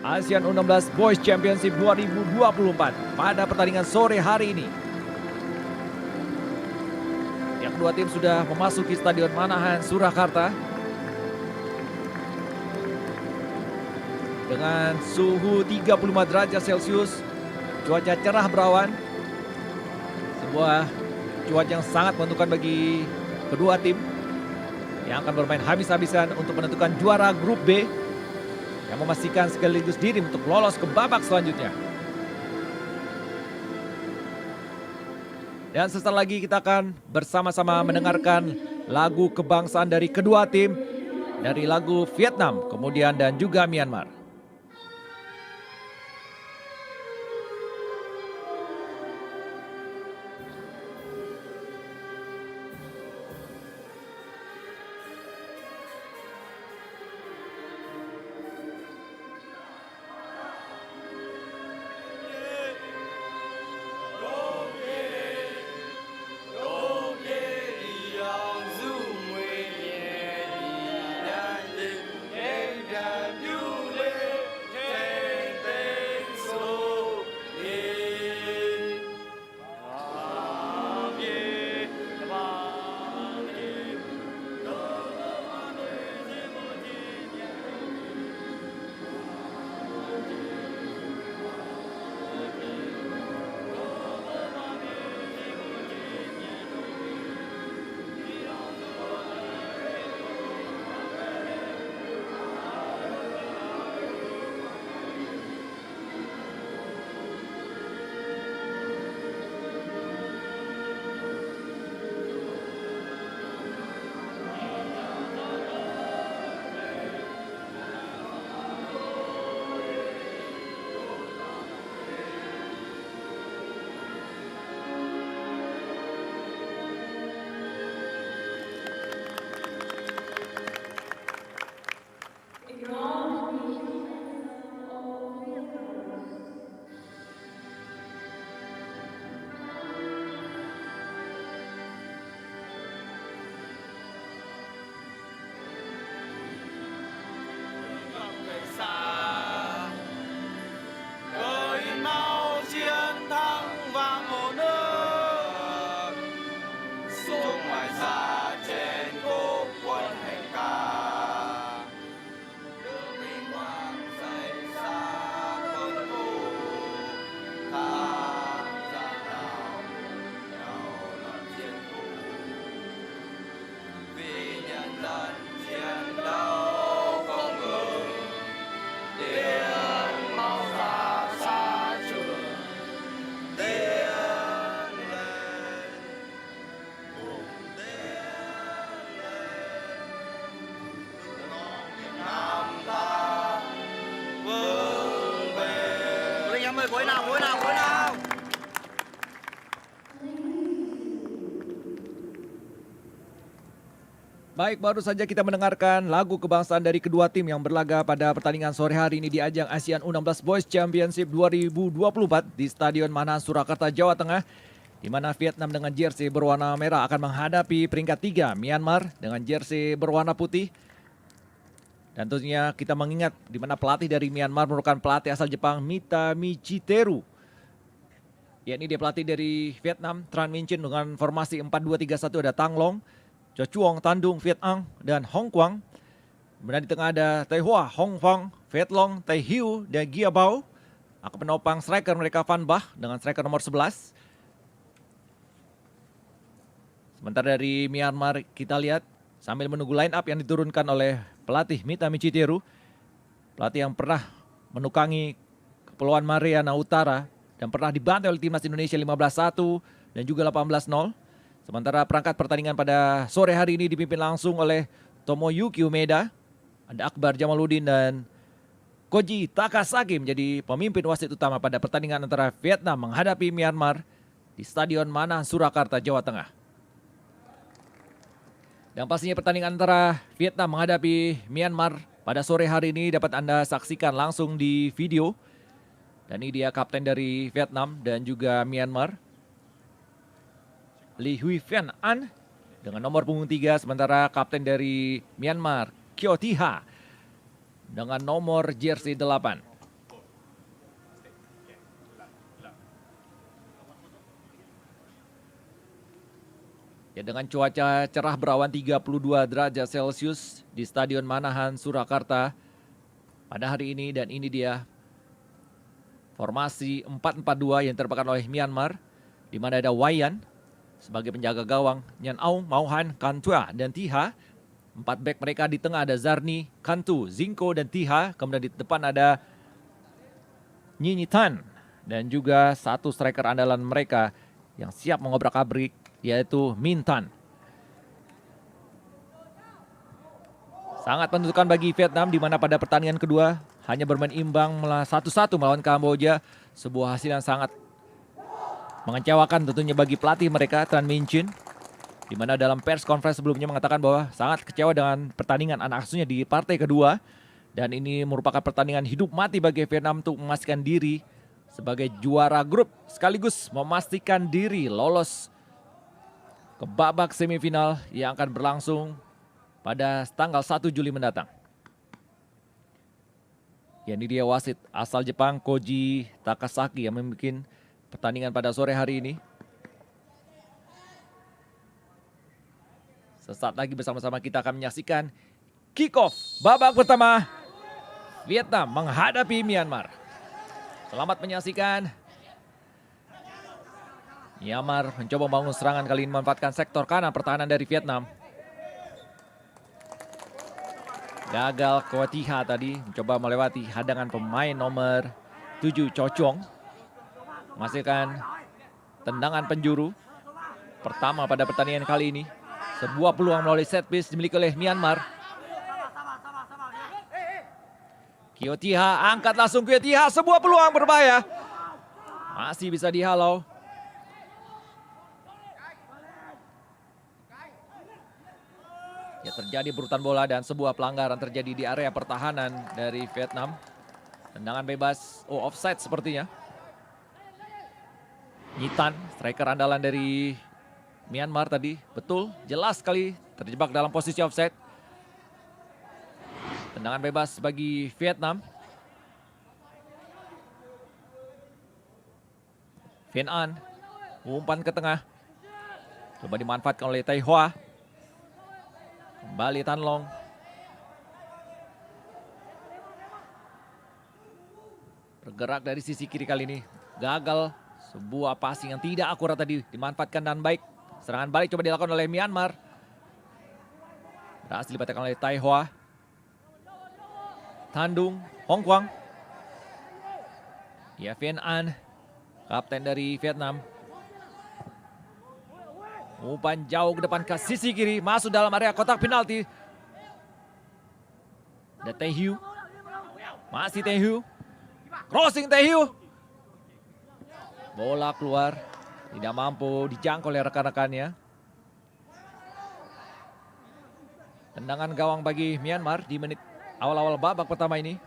ASEAN U16 Boys Championship 2024 pada pertandingan sore hari ini. Yang kedua tim sudah memasuki Stadion Manahan Surakarta dengan suhu 35 derajat Celcius, cuaca cerah berawan. Sebuah cuaca yang sangat menentukan bagi kedua tim yang akan bermain habis-habisan untuk menentukan juara grup B yang memastikan sekaligus diri untuk lolos ke babak selanjutnya. Dan sesaat lagi kita akan bersama-sama mendengarkan lagu kebangsaan dari kedua tim, dari lagu Vietnam kemudian dan juga Myanmar. Baik, baru saja kita mendengarkan lagu kebangsaan dari kedua tim yang berlaga pada pertandingan sore hari ini di ajang ASEAN U16 Boys Championship 2024 di Stadion Manahan Surakarta, Jawa Tengah, di mana Vietnam dengan jersey berwarna merah akan menghadapi peringkat 3 Myanmar dengan jersey berwarna putih. Dan tentunya kita mengingat di mana pelatih dari Myanmar merupakan pelatih asal Jepang, Mita Michiteru. Yakni dia pelatih dari Vietnam, Tran Minh Chin, dengan formasi 4-2-3-1 ada Tang Long, Cho Chuong, Tandung, Viet Ang, dan Hong Quang. Kemudian di tengah ada Tai Hoa, Hong Fang, Viet Long, Tai Hiu, dan Gia Bao. Akan penopang striker mereka Van Bah dengan striker nomor 11. Sementara dari Myanmar kita lihat sambil menunggu line up yang diturunkan oleh pelatih Mita Michiteru. Pelatih yang pernah menukangi Kepulauan Mariana Utara dan pernah dibantai oleh timnas Indonesia 15-1 dan juga 18-0. Sementara perangkat pertandingan pada sore hari ini dipimpin langsung oleh Tomoyuki Umeda, ada Akbar Jamaluddin dan Koji Takasaki menjadi pemimpin wasit utama pada pertandingan antara Vietnam menghadapi Myanmar di Stadion Manahan Surakarta, Jawa Tengah. Dan pastinya pertandingan antara Vietnam menghadapi Myanmar pada sore hari ini dapat Anda saksikan langsung di video. Dan ini dia kapten dari Vietnam dan juga Myanmar, Lee Hui Vian An dengan nomor punggung 3, sementara kapten dari Myanmar, Kyo Thi Ha dengan nomor jersey 8. Ya, dengan cuaca cerah berawan 32 derajat Celcius di Stadion Manahan Surakarta pada hari ini, dan ini dia formasi 4-4-2 yang diterapkan oleh Myanmar, di mana ada Wayan sebagai penjaga gawang, Nyan Aung, Mauhan, Kantua, dan Tiha. 4 back mereka di tengah ada Zarni, Kantu, Zinko, dan Tiha. Kemudian di depan ada Nyinyi Tan dan juga satu striker andalan mereka yang siap mengobrak-abrik, yaitu Mintan. Sangat menentukan bagi Vietnam, di mana pada pertandingan kedua hanya bermain imbang 1-1 melawan Kamboja. Sebuah hasil yang sangat mengecewakan tentunya bagi pelatih mereka, Tran Minh Chin, di mana dalam pers conference sebelumnya mengatakan bahwa sangat kecewa dengan pertandingan anak asuhnya di partai kedua. Dan ini merupakan pertandingan hidup mati bagi Vietnam untuk memastikan diri sebagai juara grup, sekaligus memastikan diri lolos ke babak semifinal yang akan berlangsung pada tanggal 1 Juli mendatang. Ya, ini dia wasit asal Jepang, Koji Takasaki, yang memimpin pertandingan pada sore hari ini. Sesaat lagi bersama-sama kita akan menyaksikan kick-off babak pertama Vietnam menghadapi Myanmar. Selamat menyaksikan. Myanmar mencoba membangun serangan, kali ini memanfaatkan sektor kanan pertahanan dari Vietnam. Gagal Kuatiha tadi, mencoba melewati hadangan pemain nomor 7 Chocong. Menghasilkan tendangan penjuru pertama pada pertandingan kali ini. Sebuah peluang melalui set piece dimiliki oleh Myanmar. Kuatiha angkat langsung, Kuatiha, sebuah peluang berbahaya. Masih bisa dihalau. Ya, terjadi berurutan bola dan sebuah pelanggaran terjadi di area pertahanan dari Vietnam. Tendangan bebas, offside sepertinya. Nyitan, striker andalan dari Myanmar tadi, betul, jelas sekali terjebak dalam posisi offside. Tendangan bebas bagi Vietnam. Vien An, umpan ke tengah. Coba dimanfaatkan oleh Tai Hoa. Kembali Tan Long. Bergerak dari sisi kiri kali ini. Gagal, sebuah passing yang tidak akurat tadi dimanfaatkan dan baik. Serangan balik coba dilakukan oleh Myanmar. Berhasil dipatahkan oleh Tai Hoa. Tandung, Hong Kwang. Ya, Vien An, kapten dari Vietnam. Umpan jauh ke depan ke sisi kiri, masuk dalam area kotak penalti. Ada Tae Hugh. Masih Tae Hugh. Crossing Tae Hugh. Bola keluar, tidak mampu dijangkau oleh rekan-rekannya. Tendangan gawang bagi Myanmar di menit awal-awal babak pertama ini.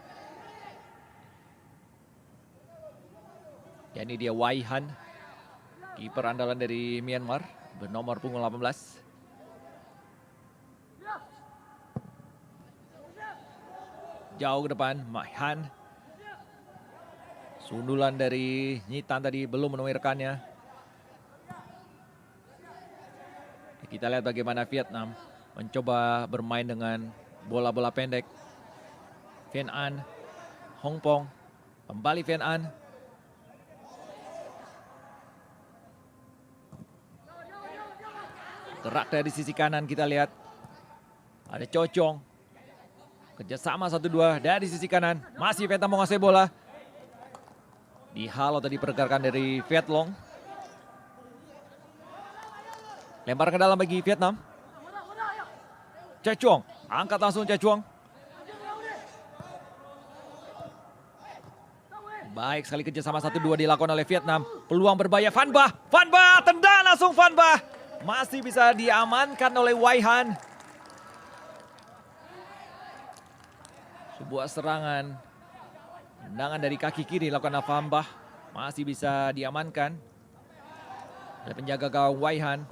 Ya, ini dia Wai Han, kiper andalan dari Myanmar, bernomor punggung 18. Jauh ke depan, Mai Han. Sundulan dari Nyitan tadi belum menemui rekannya. Kita lihat bagaimana Vietnam mencoba bermain dengan bola-bola pendek. Vien An, Hong Pong, kembali Vien An. Gerak dari sisi kanan kita lihat. Ada Chocong. Kerjasama 1-2 dari sisi kanan. Masih Vietnam menguasai bola. Dihalau tadi pergerakan dari Viet Long. Lempar ke dalam bagi Vietnam. Chocong, angkat langsung Chocong. Baik sekali kerjasama 1-2 dilakukan oleh Vietnam. Peluang berbahaya Van Bah. Van Bah, tendang langsung Van Bah. Masih bisa diamankan oleh Wai Han. Sebuah serangan. Tendangan dari kaki kiri dilakukan oleh Van Bah. Masih bisa diamankan oleh penjaga gawang Wai Han.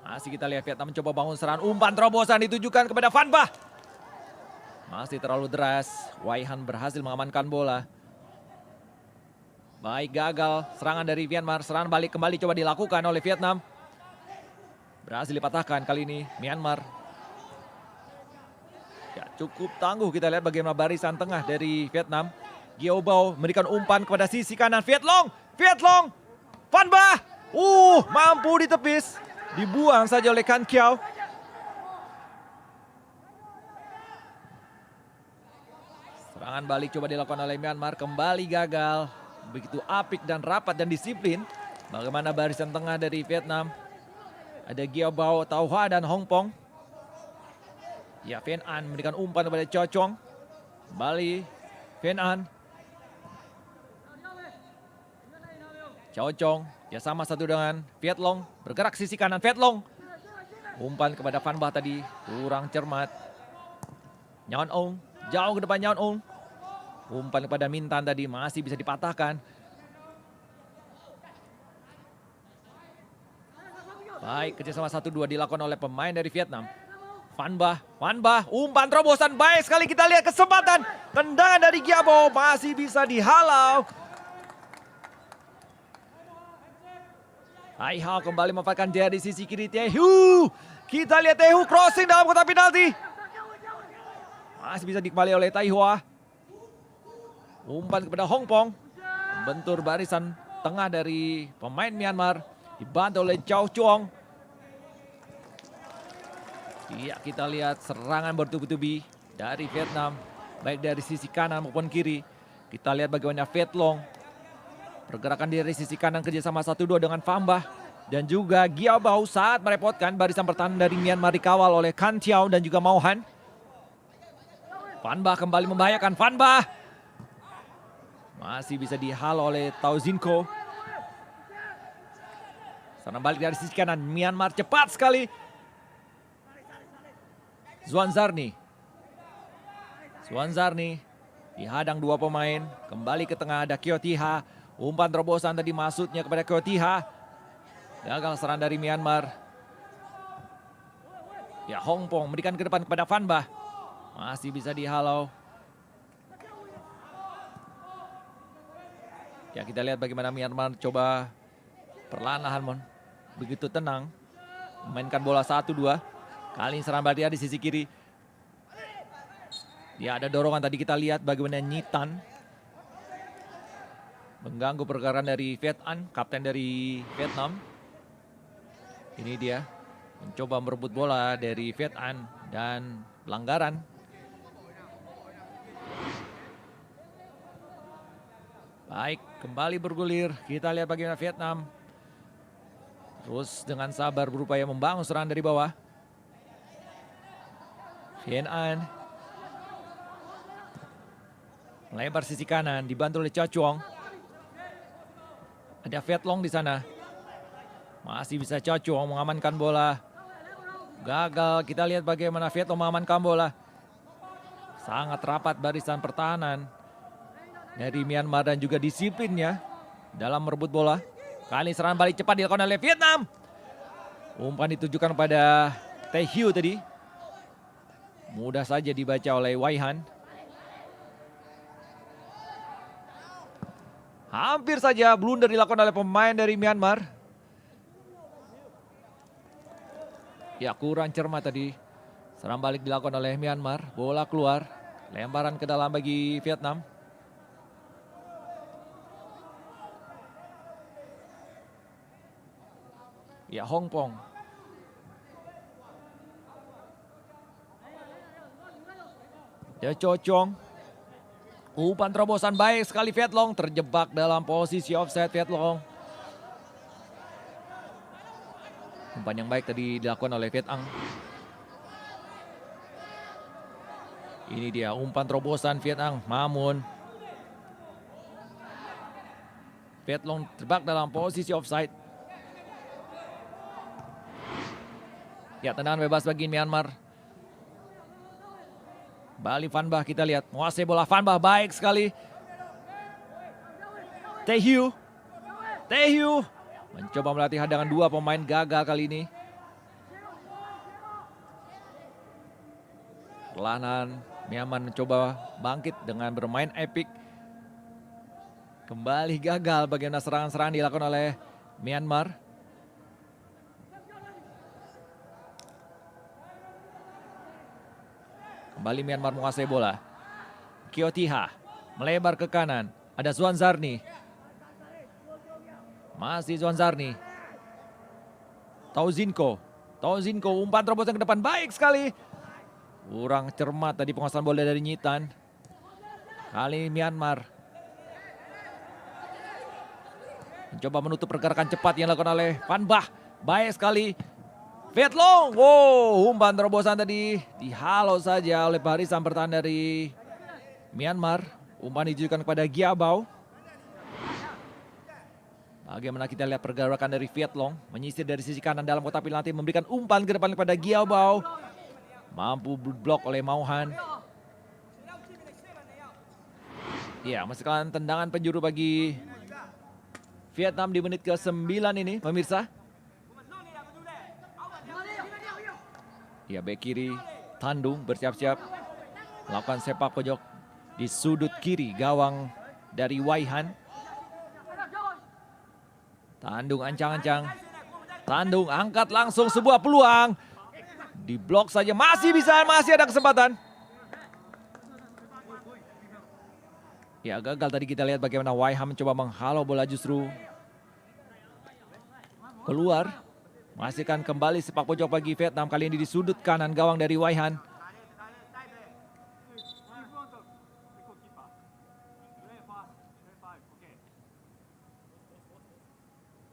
Masih kita lihat Vietnam mencoba bangun serangan. Umpan terobosan ditujukan kepada Van Bah. Masih terlalu deras. Wai Han berhasil mengamankan bola. Baik, gagal serangan dari Myanmar. Serangan balik kembali coba dilakukan oleh Vietnam. Berhasil dipatahkan kali ini Myanmar. Ya, cukup tangguh, kita lihat bagaimana barisan tengah dari Vietnam. Giao Bao memberikan umpan kepada sisi kanan. Viet Long. Van Ba. Mampu ditepis. Dibuang saja oleh Kan Kiao. Serangan balik coba dilakukan oleh Myanmar. Kembali gagal. Begitu apik dan rapat dan disiplin. Bagaimana barisan tengah dari Vietnam. Ada Giao Bao, Tau Hoa dan Hong Pong. Ya, Van An memberikan umpan kepada Cho Chong. Kembali Van An. Cho Chong ya sama satu dengan Viet Long. Bergerak sisi kanan Viet Long. Umpan kepada Van Ba tadi kurang cermat. Nyaon Ong jauh ke depan Nyaon Ong. Umpan kepada Mintan tadi masih bisa dipatahkan. Baik, kerjasama 1-2 dilakukan oleh pemain dari Vietnam. Van Ba, umpan terobosan baik sekali, kita lihat kesempatan. Tendangan dari Giao Bao masih bisa dihalau. Hai Hao kembali memanfaatkan dari sisi kiri Tehu. Kita lihat Tehu crossing dalam kotak penalti. Masih bisa dikembali oleh Tai Hua. Umpan kepada Hong Pong. Membentur barisan tengah dari pemain Myanmar. Dibantu oleh Chow Chuang. Iya, kita lihat serangan bertubi-tubi dari Vietnam. Baik dari sisi kanan maupun kiri. Kita lihat bagaimana Viet Long. Pergerakan dari sisi kanan kerjasama 1-2 dengan Van Ba. Dan juga Giao Bao saat merepotkan barisan pertahanan dari Myanmar dikawal oleh Kan Tiao dan juga Mao Han. Van Ba kembali membahayakan. Van Ba masih bisa dihalau oleh Tau Zin Ko. Serangan balik dari sisi kanan. Myanmar cepat sekali. Zuan Zarni dihadang dua pemain. Kembali ke tengah ada Kyo Tiha. Umpan terobosan tadi masuknya kepada Kyo Tiha. Gagal serangan dari Myanmar. Ya, Hong Pong memberikan ke depan kepada Van Ba. Masih bisa dihalau. Ya, kita lihat bagaimana Myanmar coba perlahan-lahan begitu tenang memainkan bola 1-2. Kali ini serangan balik di sisi kiri. Ya, ada dorongan tadi kita lihat bagaimana Nyitan mengganggu pergerakan dari Viet An, kapten dari Vietnam. Ini dia mencoba merebut bola dari Viet An dan pelanggaran. Baik, kembali bergulir. Kita lihat bagaimana Vietnam terus dengan sabar berupaya membangun serangan dari bawah. Viet An melebar sisi kanan, dibantu oleh Cha Chuang. Ada Viet Long di sana. Masih bisa Cha Chuang mengamankan bola. Gagal, kita lihat bagaimana Viet Long mengamankan bola. Sangat rapat barisan pertahanan dari Myanmar dan juga disiplinnya dalam merebut bola. Kali serangan balik cepat dilakukan oleh Vietnam. Umpan ditujukan pada Tae-Hyu tadi. Mudah saja dibaca oleh Wai Han. Hampir saja blunder dilakukan oleh pemain dari Myanmar. Ya, kurang cermat tadi. Serangan balik dilakukan oleh Myanmar. Bola keluar. Lemparan ke dalam bagi Vietnam. Ya, Hong Pong. Ya, Cho Chong. Umpan terobosan baik sekali Viet Long. Terjebak dalam posisi offside Viet Long. Umpan yang baik tadi dilakukan oleh Viet Ang. Ini dia umpan terobosan Viet Ang. Namun Viet Long terjebak dalam posisi offside. Ya, tendangan bebas bagi Myanmar. Bali Van Ba kita lihat. Menguasai bola Van Ba baik sekali. Tae-Hyu mencoba melatih hadangan dua pemain, gagal kali ini. Perlahan Myanmar mencoba bangkit dengan bermain epik. Kembali gagal bagaimana serangan-serangan dilakukan oleh Myanmar. Kembali Myanmar menguasai bola. Kyotiha melebar ke kanan. Ada Zwanzarni. Masih Zwanzarni. Tauzinko umpan terobosan ke depan, baik sekali. Kurang cermat tadi penguasaan bola dari Nyitan. Kali Myanmar mencoba menutup pergerakan cepat yang dilakukan oleh Van Bah. Baik sekali. Viet Long. Wow, umpan terobosan tadi dihalau saja oleh barisan bertahan dari Myanmar. Umpan ditujukan kepada Giabao. Bagaimana kita lihat pergerakan dari Viet Long. Menyisir dari sisi kanan dalam kotak penalti. Memberikan umpan ke depan kepada Giabao. Mampu blok oleh Mauhan. Ya, meskipun tendangan penjuru bagi Vietnam di menit ke-9 ini, pemirsa. Ya, bek kiri Tandung bersiap-siap melakukan sepak pojok di sudut kiri gawang dari Waihan. Tandung ancang-ancang. Tandung angkat langsung sebuah peluang. Diblok saja, masih ada kesempatan. Ya, gagal tadi kita lihat bagaimana Waihan mencoba menghalau bola justru keluar. Menghasilkan kembali sepak pojok bagi Vietnam, kali ini di sudut kanan gawang dari Waihan.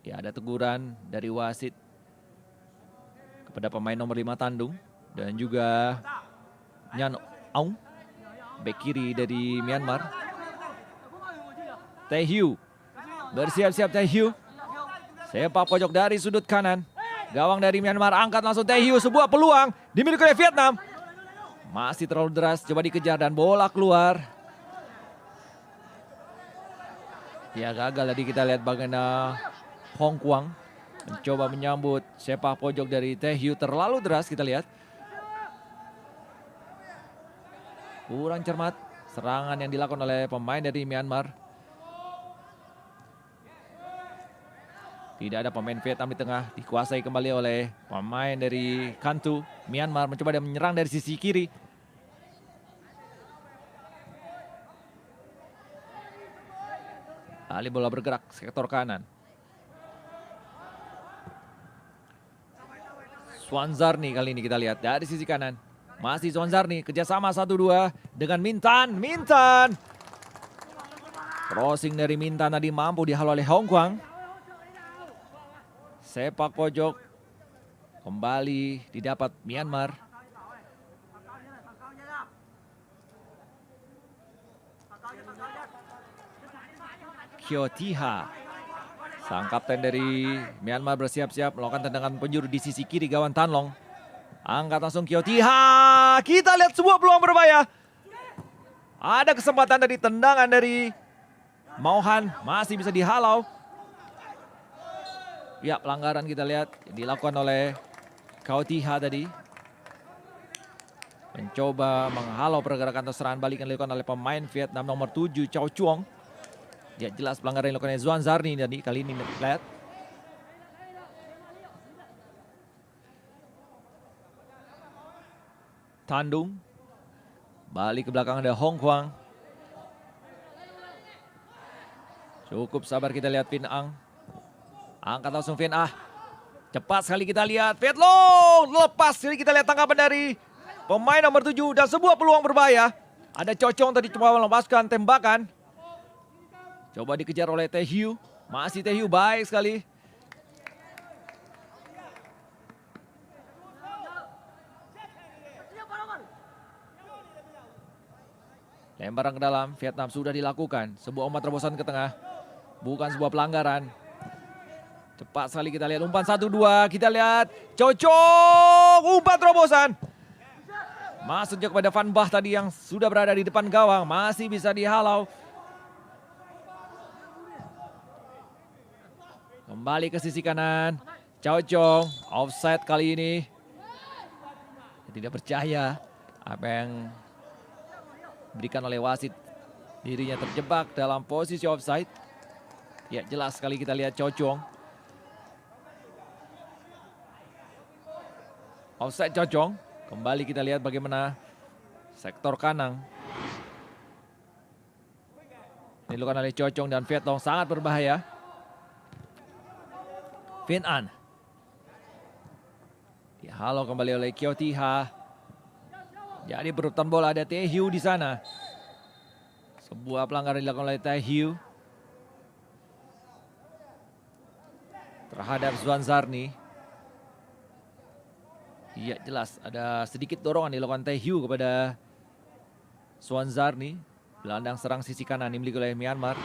Ya, ada teguran dari wasit kepada pemain nomor 5 Tandung dan juga Nyan Aung, bek kiri dari Myanmar. Tae Hyu bersiap-siap. Tae Hyu sepak pojok dari sudut kanan gawang dari Myanmar, angkat langsung Tae Hyu, sebuah peluang dimiliki oleh Vietnam. Masih terlalu deras, coba dikejar dan bola keluar. Ya, gagal tadi kita lihat bagaimana Hong Kwang mencoba menyambut sepak pojok dari Tae Hyu, terlalu deras kita lihat. Kurang cermat serangan yang dilakukan oleh pemain dari Myanmar. Tidak ada pemain Vietnam di tengah, dikuasai kembali oleh pemain dari Kantu. Myanmar mencoba menyerang dari sisi kiri. Ali bola bergerak sektor kanan. Zwanzarni kali ini kita lihat dari sisi kanan. Masih Zwanzarni, kerjasama 1-2 dengan Mintan. Crossing dari Mintan tadi mampu dihalau oleh Hong Kwang. Sepak pojok kembali didapat Myanmar. Kyotiha, sang kapten dari Myanmar, bersiap-siap melakukan tendangan penjuru di sisi kiri gawang Tan Long. Angkat langsung Kyotiha. Kita lihat sebuah peluang berbahaya. Ada kesempatan dari tendangan dari Mauhan, masih bisa dihalau. Ya, pelanggaran kita lihat dilakukan oleh Kyotiha tadi. Mencoba menghalau pergerakan atau serangan balik yang dilakukan oleh pemain Vietnam nomor 7 Chow Chuong. Ya, jelas pelanggaran yang dilakukan oleh Zwanzarni tadi kali ini lihat. Tandung balik ke belakang, ada Hong Kwang. Cukup sabar kita lihat Vin Ang. Angkat langsung Vin Ah. Cepat sekali kita lihat Viet Long. Lepas sekali kita lihat tangkapan dari pemain nomor 7 dan sebuah peluang berbahaya. Ada Cocong tadi coba melepaskan tembakan. Coba dikejar oleh Tae Hyu. Masih Tae Hyu, baik sekali. Lemparan ke dalam, Vietnam sudah dilakukan. Sebuah umpan terobosan ke tengah. Bukan sebuah pelanggaran. Cepat sekali kita lihat umpan 1-2. Kita lihat Cocong, umpan terobosan. Masuknya kepada Van Bah tadi yang sudah berada di depan gawang. Masih bisa dihalau. Kembali ke sisi kanan. Cocong, offside kali ini. Tidak percaya apa yang diberikan oleh wasit. Dirinya terjebak dalam posisi offside. Ya, jelas sekali kita lihat Cocong. Offside Cocong. Kembali kita lihat bagaimana sektor kanan. Dilakukan oleh Cocong dan Viet Long, sangat berbahaya. Vin An. Dihalau kembali oleh Kiao Tiha. Jadi berebutan bola, ada Tae Hugh di sana. Sebuah pelanggaran dilakukan oleh Tae Hugh terhadap Zuan Zarni. Iya, jelas ada sedikit dorongan dilakukan Tae Hugh kepada Zuan Zarni. Gelandang serang sisi kanan dimiliki oleh Myanmar.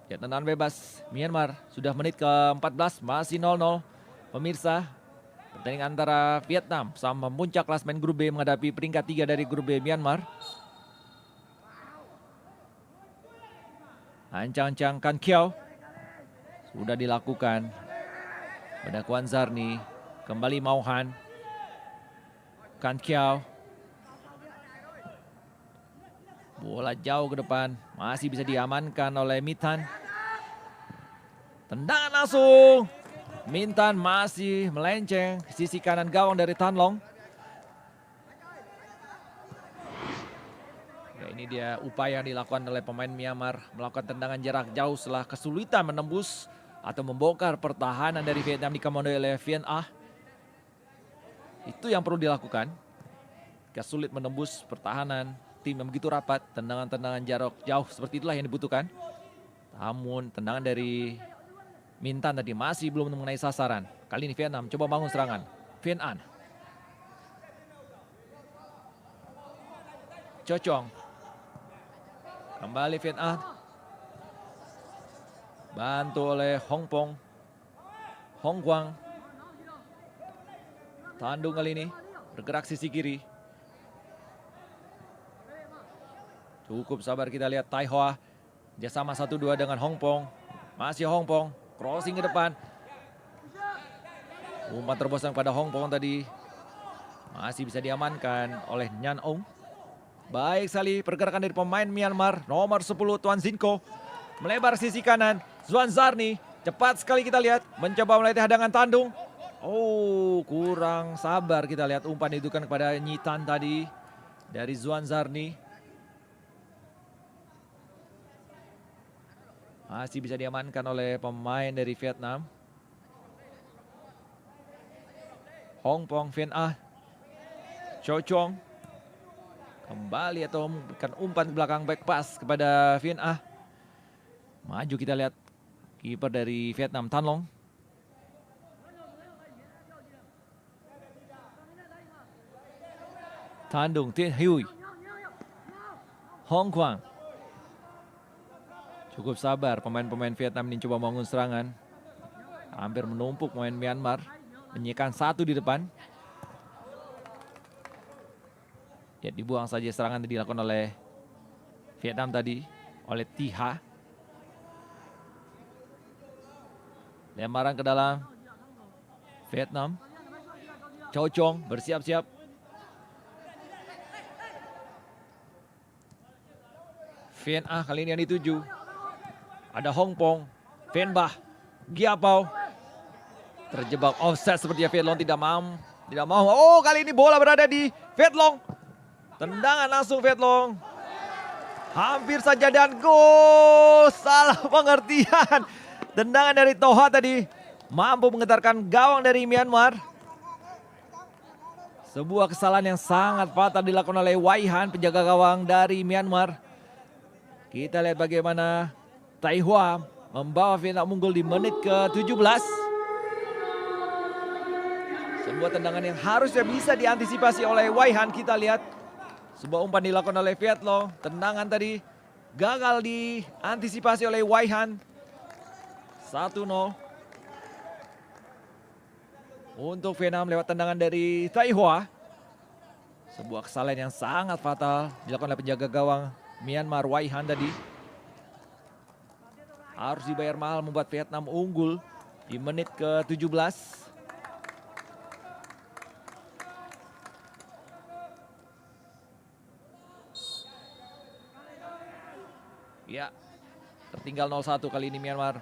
Ya, tendangan bebas Myanmar. Sudah menit ke-14, masih 0-0. Pemirsa, pertandingan antara Vietnam sama puncak klasmen grup B menghadapi peringkat 3 dari grup B Myanmar. Ancang-ancang Kan Kiao sudah dilakukan pada Kwan Zarni. Kembali Mauhan. Kan Kiao. Bola jauh ke depan, masih bisa diamankan oleh Mithan. Tendangan langsung. Mintan masih melenceng sisi kanan gawang dari Tan Long. Ya, ini dia upaya yang dilakukan oleh pemain Myanmar, melakukan tendangan jarak jauh setelah kesulitan menembus atau membongkar pertahanan dari Vietnam dikomandoi oleh Vien Ah. Itu yang perlu dilakukan. Jika sulit menembus pertahanan tim yang begitu rapat, tendangan-tendangan jarak jauh seperti itulah yang dibutuhkan. Namun tendangan dari Mintan tadi masih belum mengenai sasaran. Kali ini Vietnam coba bangun serangan. Vien An. Cocong. Kembali Vien An. Bantu oleh Hong Pong. Hong Guang. Tandung kali ini bergerak sisi kiri. Cukup sabar kita lihat Tai Hoa. Dia sama 1-2 dengan Hong Pong. Masih Hong Pong. Crossing ke depan. Umpan terobosan pada Hong Pong tadi. Masih bisa diamankan oleh Nyan Ong. Baik sekali pergerakan dari pemain Myanmar. Nomor 10 Tuan Zinko. Melebar sisi kanan. Zuan Zarni. Cepat sekali kita lihat. Mencoba melatih hadangan tandung. Oh, kurang sabar kita lihat umpan itu kan kepada Nyitan tadi. Dari Zuan Zarni. Masih bisa diamankan oleh pemain dari Vietnam. Hong Pong, Vien Ah. Cocong. Kembali atau memberikan umpan ke belakang back pass kepada Vien Ah. Maju kita lihat kiper dari Vietnam, Tan Long. Tandung, Tien Huy. Hong Quang. Cukup sabar pemain-pemain Vietnam ini coba membangun serangan. Hampir menumpuk pemain Myanmar. Menyiapkan 1 di depan. Ya, dibuang saja serangan yang dilakukan oleh Vietnam tadi. Oleh Tiha. Lemparan ke dalam Vietnam. Cocong bersiap-siap. Vien Ah kali ini yang dituju. Ada Hong Pong, Vien Bah, Giapao. Terjebak offset sepertinya Viet Long tidak mau. Oh, kali ini bola berada di Viet Long. Tendangan langsung Viet Long. Hampir saja dan gol. Salah pengertian. Tendangan dari Toha tadi mampu menggetarkan gawang dari Myanmar. Sebuah kesalahan yang sangat fatal dilakukan oleh Wai Han, penjaga gawang dari Myanmar. Kita lihat bagaimana Tai Hoa membawa Vietnam unggul di menit ke-17. Sebuah tendangan yang harusnya bisa diantisipasi oleh Wai Han. Kita lihat sebuah umpan dilakukan oleh Viet Long. Tendangan tadi gagal diantisipasi oleh Wai Han. 1-0 untuk Vietnam lewat tendangan dari Tai Hoa. Sebuah kesalahan yang sangat fatal dilakukan oleh penjaga gawang Myanmar Wai Han tadi. Harus dibayar mahal membuat Vietnam unggul di menit ke-17. Ya, tertinggal 0-1 kali ini Myanmar.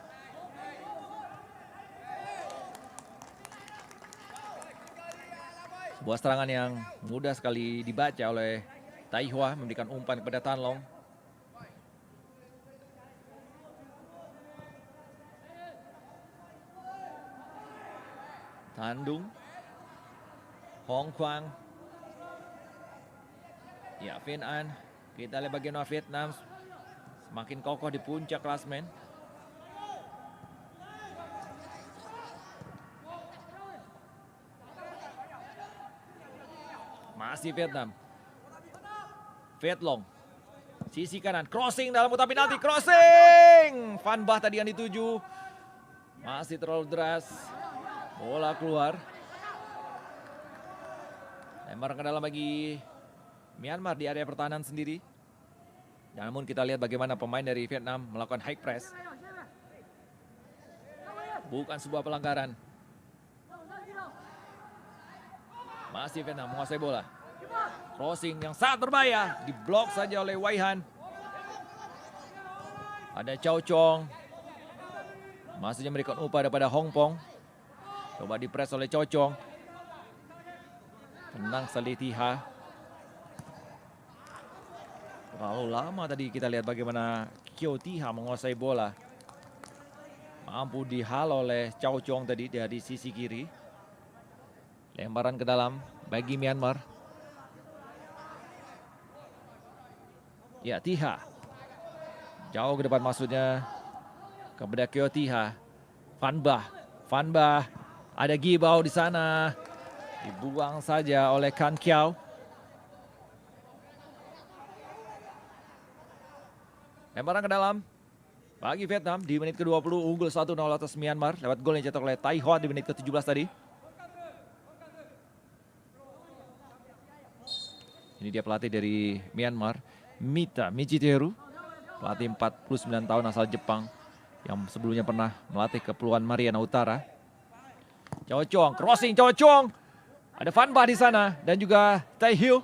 Sebuah serangan yang mudah sekali dibaca oleh Tai Hua, memberikan umpan kepada Tan Long. Tandung, Hong Kwang, ya Vin An. Kita lihat bagaimana Vietnam semakin kokoh di puncak klasmen. Masih Vietnam. Viet Long, sisi kanan, crossing dalam kotak penalti, crossing. Van Bah tadi yang dituju, masih terlalu deras. Bola keluar. Lempar ke dalam bagi Myanmar di area pertahanan sendiri. Namun kita lihat bagaimana pemain dari Vietnam melakukan high press. Bukan sebuah pelanggaran. Masih Vietnam menguasai bola. Crossing yang sangat berbahaya. Diblok saja oleh Wai Han. Ada Chow Chong. Masih memberikan umpan daripada Hong Pong. Coba dipres oleh Chow Chong. Tenang sekali Tiha. Terlalu lama tadi kita lihat bagaimana Kyo Tiha menguasai bola. Mampu dihalau oleh Chow Chong tadi dari sisi kiri. Lemparan ke dalam bagi Myanmar. Ya, Tiha. Jauh ke depan maksudnya kepada Kyo Tiha. Van Bah. Van Bah. Ada Gibau di sana. Dibuang saja oleh Kan Kiao. Lemparan ke dalam bagi Vietnam di menit ke-20, unggul 1-0 atas Myanmar lewat gol yang dicetak oleh Tai Hua di menit ke-17 tadi. Ini dia pelatih dari Myanmar, Mita Michiteru, pelatih 49 tahun asal Jepang yang sebelumnya pernah melatih Kepulauan Mariana Utara. Chow Chong, crossing Chow Chong. Ada Van Bah di sana dan juga Tai Hiu.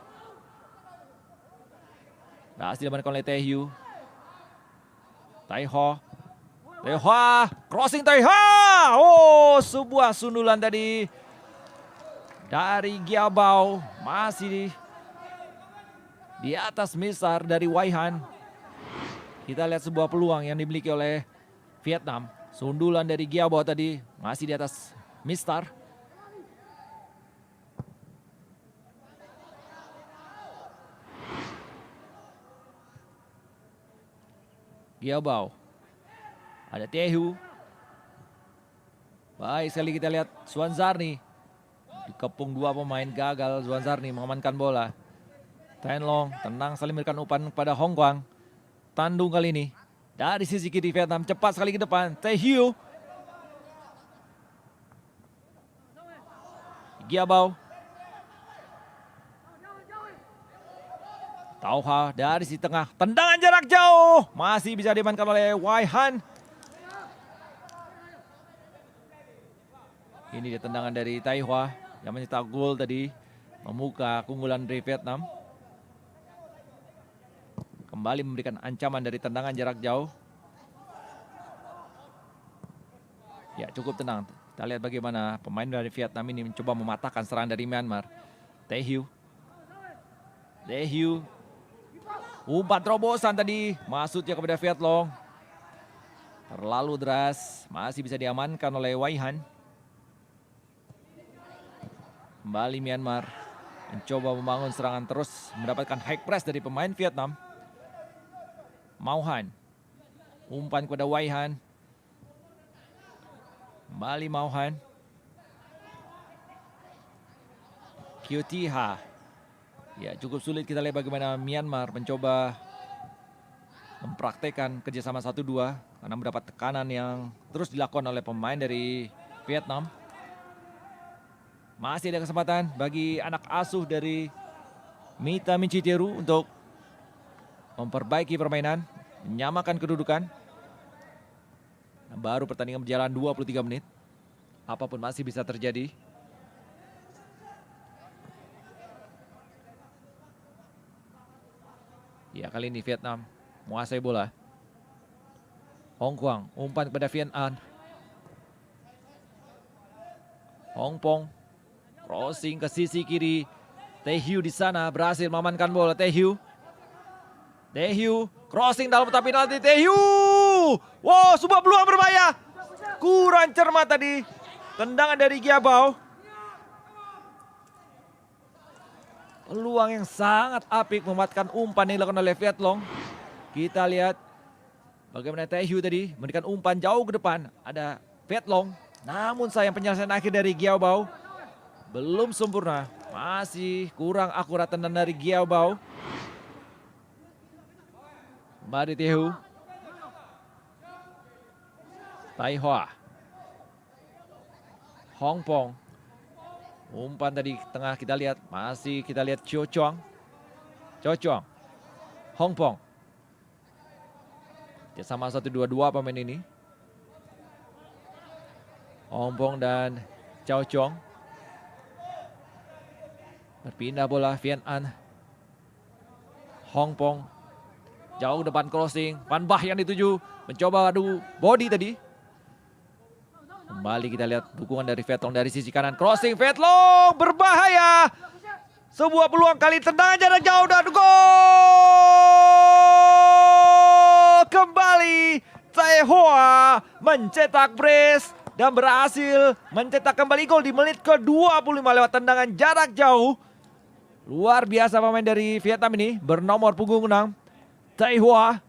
Berhasil diamankan oleh Tai Hiu. Tai Ho. Tai Hua, crossing Tai Hua. Oh, sebuah sundulan tadi dari Giabao. Masih di atas misar dari Wai Han. Kita lihat sebuah peluang yang dimiliki oleh Vietnam. Sundulan dari Giabao tadi masih di atas mistar. Giabao. Ada Tehu. Baik sekali kita lihat Suanzarni. Dikepung dua pemain, gagal Suanzarni mengamankan bola. Tan Long tenang sekali memberikan umpan kepada Hong Kwang. Tandung kali ini dari sisi kiri Vietnam, cepat sekali ke depan. Tehu. Giabao. Tauha dari sisi tengah, tendangan jarak jauh. Masih bisa diamankan oleh Wai Han. Ini dia tendangan dari Tai Hua yang mencetak gol tadi, membuka keunggulan dari Vietnam. Kembali memberikan ancaman dari tendangan jarak jauh. Ya, cukup tenang. Kita lihat bagaimana pemain dari Vietnam ini mencoba mematahkan serangan dari Myanmar. Tehu. Tehu. Umpan terobosan tadi. Maksudnya kepada Viet Long. Terlalu deras. Masih bisa diamankan oleh Wai Han. Kembali Myanmar. Mencoba membangun serangan terus. Mendapatkan high press dari pemain Vietnam. Mau Han. Umpan kepada Wai Han. Kembali Mau Han. Kyo Tiha. Ya, cukup sulit kita lihat bagaimana Myanmar mencoba mempraktekkan kerjasama 1-2 karena mendapat tekanan yang terus dilakukan oleh pemain dari Vietnam. Masih ada kesempatan bagi anak asuh dari Mita Michiteru untuk memperbaiki permainan, menyamakan kedudukan. Baru pertandingan berjalan 23 menit. Apapun masih bisa terjadi. Ya, kali ini Vietnam menguasai bola. Hong Kwang, umpan kepada Vian An. Hong Pong, crossing ke sisi kiri. Tae Hugh di sana berhasil mengamankan bola. Tae Hugh, crossing dalam kotak penalti. Tae Hugh, wow, sebuah peluang berbahaya. Kurang cermat tadi, tendangan dari Giabao. Peluang yang sangat apik memanfaatkan umpan yang dilakukan oleh Viet Long. Kita lihat bagaimana Tae Hugh tadi memberikan umpan jauh ke depan. Ada Viet Long. Namun sayang penyelesaian akhir dari Giabao belum sempurna. Masih kurang akurat tendangan dari Giabao. Kembali Tae Hugh. Tai Hoa. Hong Pong. Umpan tadi tengah kita lihat. Masih kita lihat Cho Chuang. Hong Pong. Sama 1-2-2 pemain ini. Hong Pong dan Chow Chong. Berpindah bola Vian An. Hong Pong. Jauh depan crossing. Van Bah yang dituju. Mencoba adu body tadi. Kembali kita lihat dukungan dari Viet Long dari sisi kanan. Crossing Viet Long. Berbahaya. Sebuah peluang kali tendangan jarak jauh dan gol. Kembali Tae Hoa mencetak brace dan berhasil mencetak kembali gol di menit ke-25 lewat tendangan jarak jauh. Luar biasa pemain dari Vietnam ini bernomor punggung 6. Tae Hoa.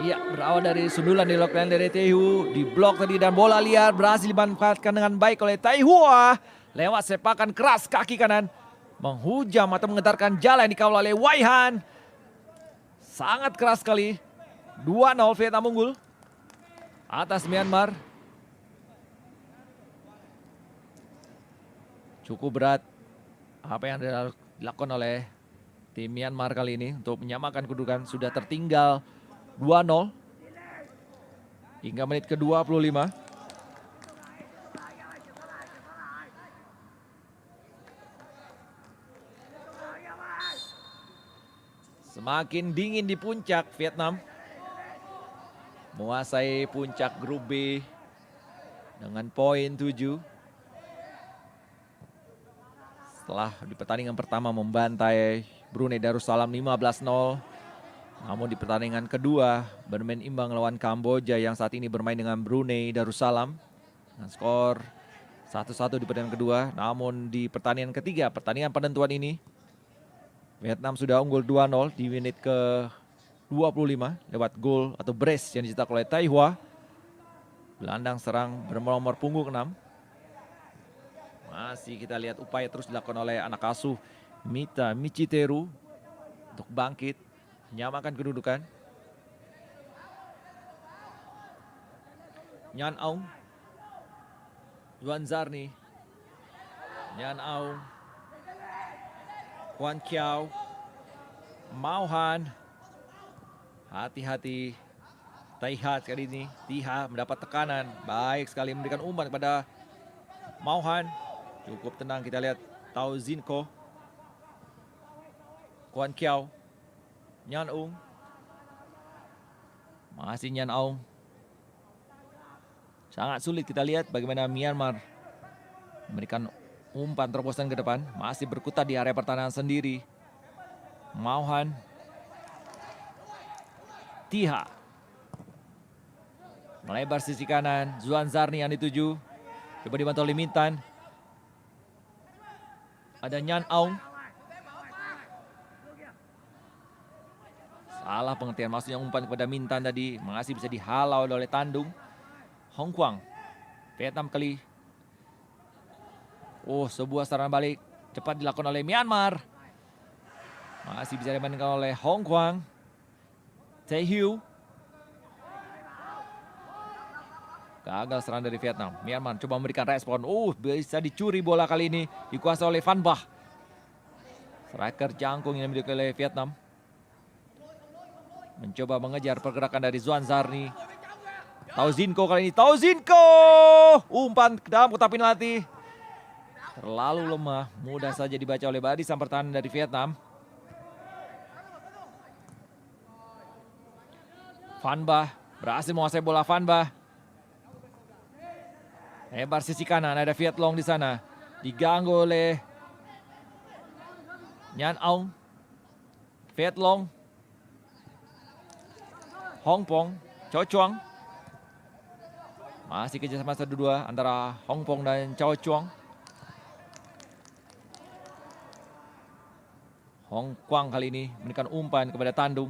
Iya, berawal dari sundulan dilakukan dari Tae Hugh. Di blok tadi dan bola liar berhasil dimanfaatkan dengan baik oleh Tae Hoa. Lewat sepakan keras kaki kanan. Menghujam atau menggetarkan jalan dikawal oleh Wai Han. Sangat keras sekali. 2-0 Vietnam unggul atas Myanmar. Cukup berat apa yang dilakukan oleh tim Myanmar kali ini untuk menyamakan kedudukan. Sudah tertinggal 2-0 hingga menit ke-25. Semakin dingin di puncak Vietnam. Menguasai puncak grup B dengan poin 7. Setelah di pertandingan pertama membantai Brunei Darussalam 15-0. Namun di pertandingan kedua bermain imbang lawan Kamboja yang saat ini bermain dengan Brunei Darussalam. Dengan skor 1-1 di pertandingan kedua. Namun di pertandingan ketiga, pertandingan penentuan ini, Vietnam sudah unggul 2-0 di menit ke-25 lewat gol atau brace yang dicetak oleh Tai Hoa. Gelandang serang bernomor punggung 6. Masih kita lihat upaya terus dilakukan oleh anak asuh Mita Michiteru untuk bangkit, menyamakan kedudukan. Nhan Aung, Yuan Zarni, Nhan Aung, Kwan Kiao, Mao Han. Hati-hati Taiha kali ini. Tiha mendapat tekanan. Baik sekali memberikan umpan kepada Mao Han. Cukup tenang kita lihat Tao Zinko, Kwan Kiao, Nhan Aung. Masih Nhan Aung. Sangat sulit kita lihat bagaimana Myanmar memberikan umpan terobosan ke depan. Masih berkutat di area pertahanan sendiri. Mao Han. Tiha. Melebar sisi kanan. Zuan Zarni yang dituju. Coba dibantu oleh Mintan. Ada Nhan Aung. Salah pengertian, maksudnya umpan kepada Mintan tadi. Masih bisa dihalau oleh Tandung. Hong Kwang. Vietnam kali. Oh, sebuah serangan balik cepat dilakukan oleh Myanmar. Masih bisa dimainkan oleh Hong Kwang. Tae Hugh. Gagal serangan dari Vietnam. Myanmar coba memberikan respon. Bisa dicuri bola kali ini. Dikuasai oleh Van Bah. Striker jangkung yang dimiliki oleh Vietnam. Mencoba mengejar pergerakan dari Zuan Zarni. Tao Zinko kali ini. Tao Zinko. Umpan ke dalam kotak penalti. Terlalu lemah. Mudah saja dibaca oleh barisan pertahanan dari Vietnam. Van Bah berhasil menguasai bola. Van Bah lebar sisi kanan, ada Viet Long di sana. Diganggu oleh Nhan Aung. Viet Long. Hong Pong, Chow Chuang. Masih kerjasama 1-2 antara Hong Pong dan Chow Chuang. Hong Kwang kali ini memberikan umpan kepada Tandung.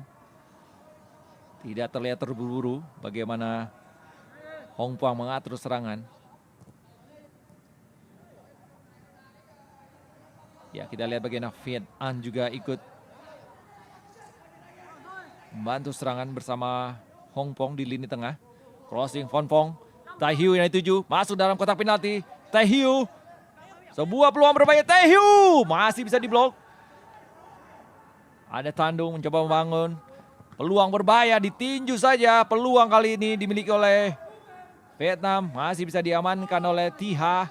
Tidak terlihat terburu-buru bagaimana Hong Kwang mengatur serangan. Ya, kita lihat bagaimana Viet An juga ikut membantu serangan bersama Hong Pong di lini tengah. Crossing Von Pong. Tai Hiu yang dituju masuk dalam kotak penalti. Tai Hiu. Sebuah peluang berbahaya. Tai Hiu masih bisa diblok. Ada Tandung mencoba membangun peluang berbahaya, ditinju saja. Peluang kali ini dimiliki oleh Vietnam, masih bisa diamankan oleh Thi Ha.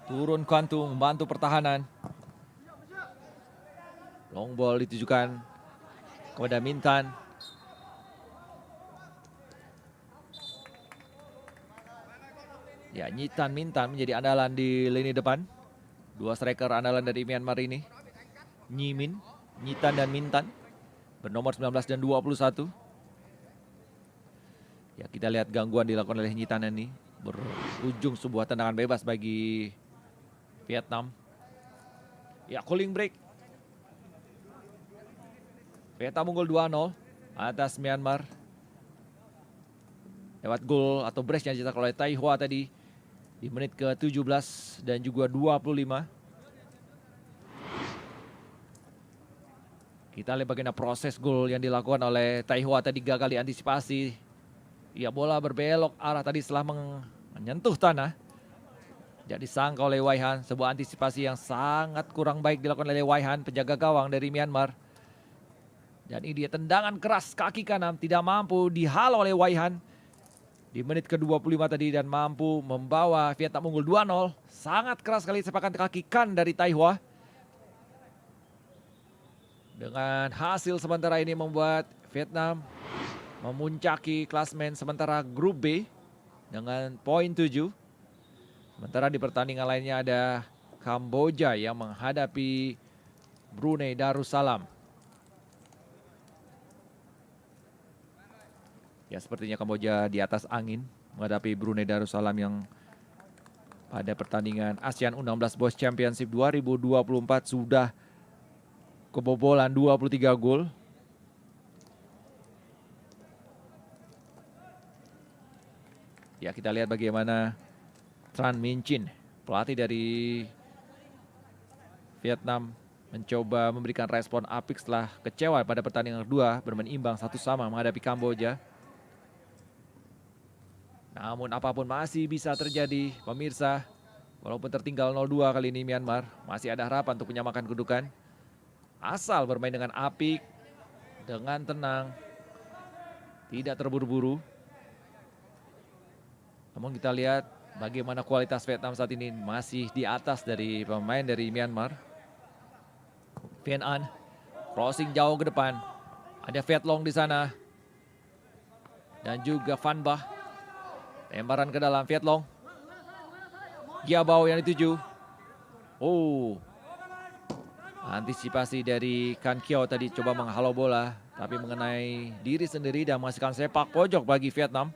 Turun Kwantung membantu pertahanan. Long ball ditujukan kepada Mintan. Ya, Nyitan Mintan menjadi andalan di lini depan. Dua striker andalan dari Myanmar ini. Nyimin, Nyitan dan Mintan. Bernomor 19 dan 21. Ya, kita lihat gangguan dilakukan oleh Nyitan ini. Berujung sebuah tendangan bebas bagi Vietnam. Ya, cooling break. Vietnam unggul 2-0 atas Myanmar. Lewat gol atau brace yang dicetak oleh Tai Hua tadi di menit ke-17 dan juga 25. Kita lihat bagaimana proses gol yang dilakukan oleh Tai Hua tadi gagal diantisipasi. Ya, bola berbelok arah tadi setelah menyentuh tanah. Tidak disangka oleh Wai Han, sebuah antisipasi yang sangat kurang baik dilakukan oleh Wai Han, penjaga gawang dari Myanmar. Dan ini dia tendangan keras kaki kanan, tidak mampu dihalau oleh Wai Han di menit ke-25 tadi dan mampu membawa Vietnam unggul 2-0. Sangat keras sekali sepakan kaki kanan dari Tai Hua. Dengan hasil sementara ini membuat Vietnam memuncaki klasmen sementara grup B dengan poin 7. Sementara di pertandingan lainnya ada Kamboja yang menghadapi Brunei Darussalam. Ya, sepertinya Kamboja di atas angin menghadapi Brunei Darussalam yang pada pertandingan ASEAN U16 Boys Championship 2024 sudah kebobolan 23 gol. Ya, kita lihat bagaimana Tran Minh Chin, pelatih dari Vietnam, mencoba memberikan respon apik setelah kecewa pada pertandingan kedua bermain imbang 1-1 menghadapi Kamboja. Namun apapun masih bisa terjadi, pemirsa. Walaupun tertinggal 0-2 kali ini Myanmar, masih ada harapan untuk menyamakan kedudukan. Asal bermain dengan apik, dengan tenang, tidak terburu-buru. Namun kita lihat bagaimana kualitas Vietnam saat ini masih di atas dari pemain dari Myanmar. Viet An, crossing jauh ke depan. Ada Viet Long di sana. Dan juga Van Bah. Lemparan ke dalam Viet Long. Gia Bao yang dituju. Oh. Antisipasi dari Kan Kiao tadi coba menghalau bola. Tapi mengenai diri sendiri dan menghasilkan sepak pojok bagi Vietnam.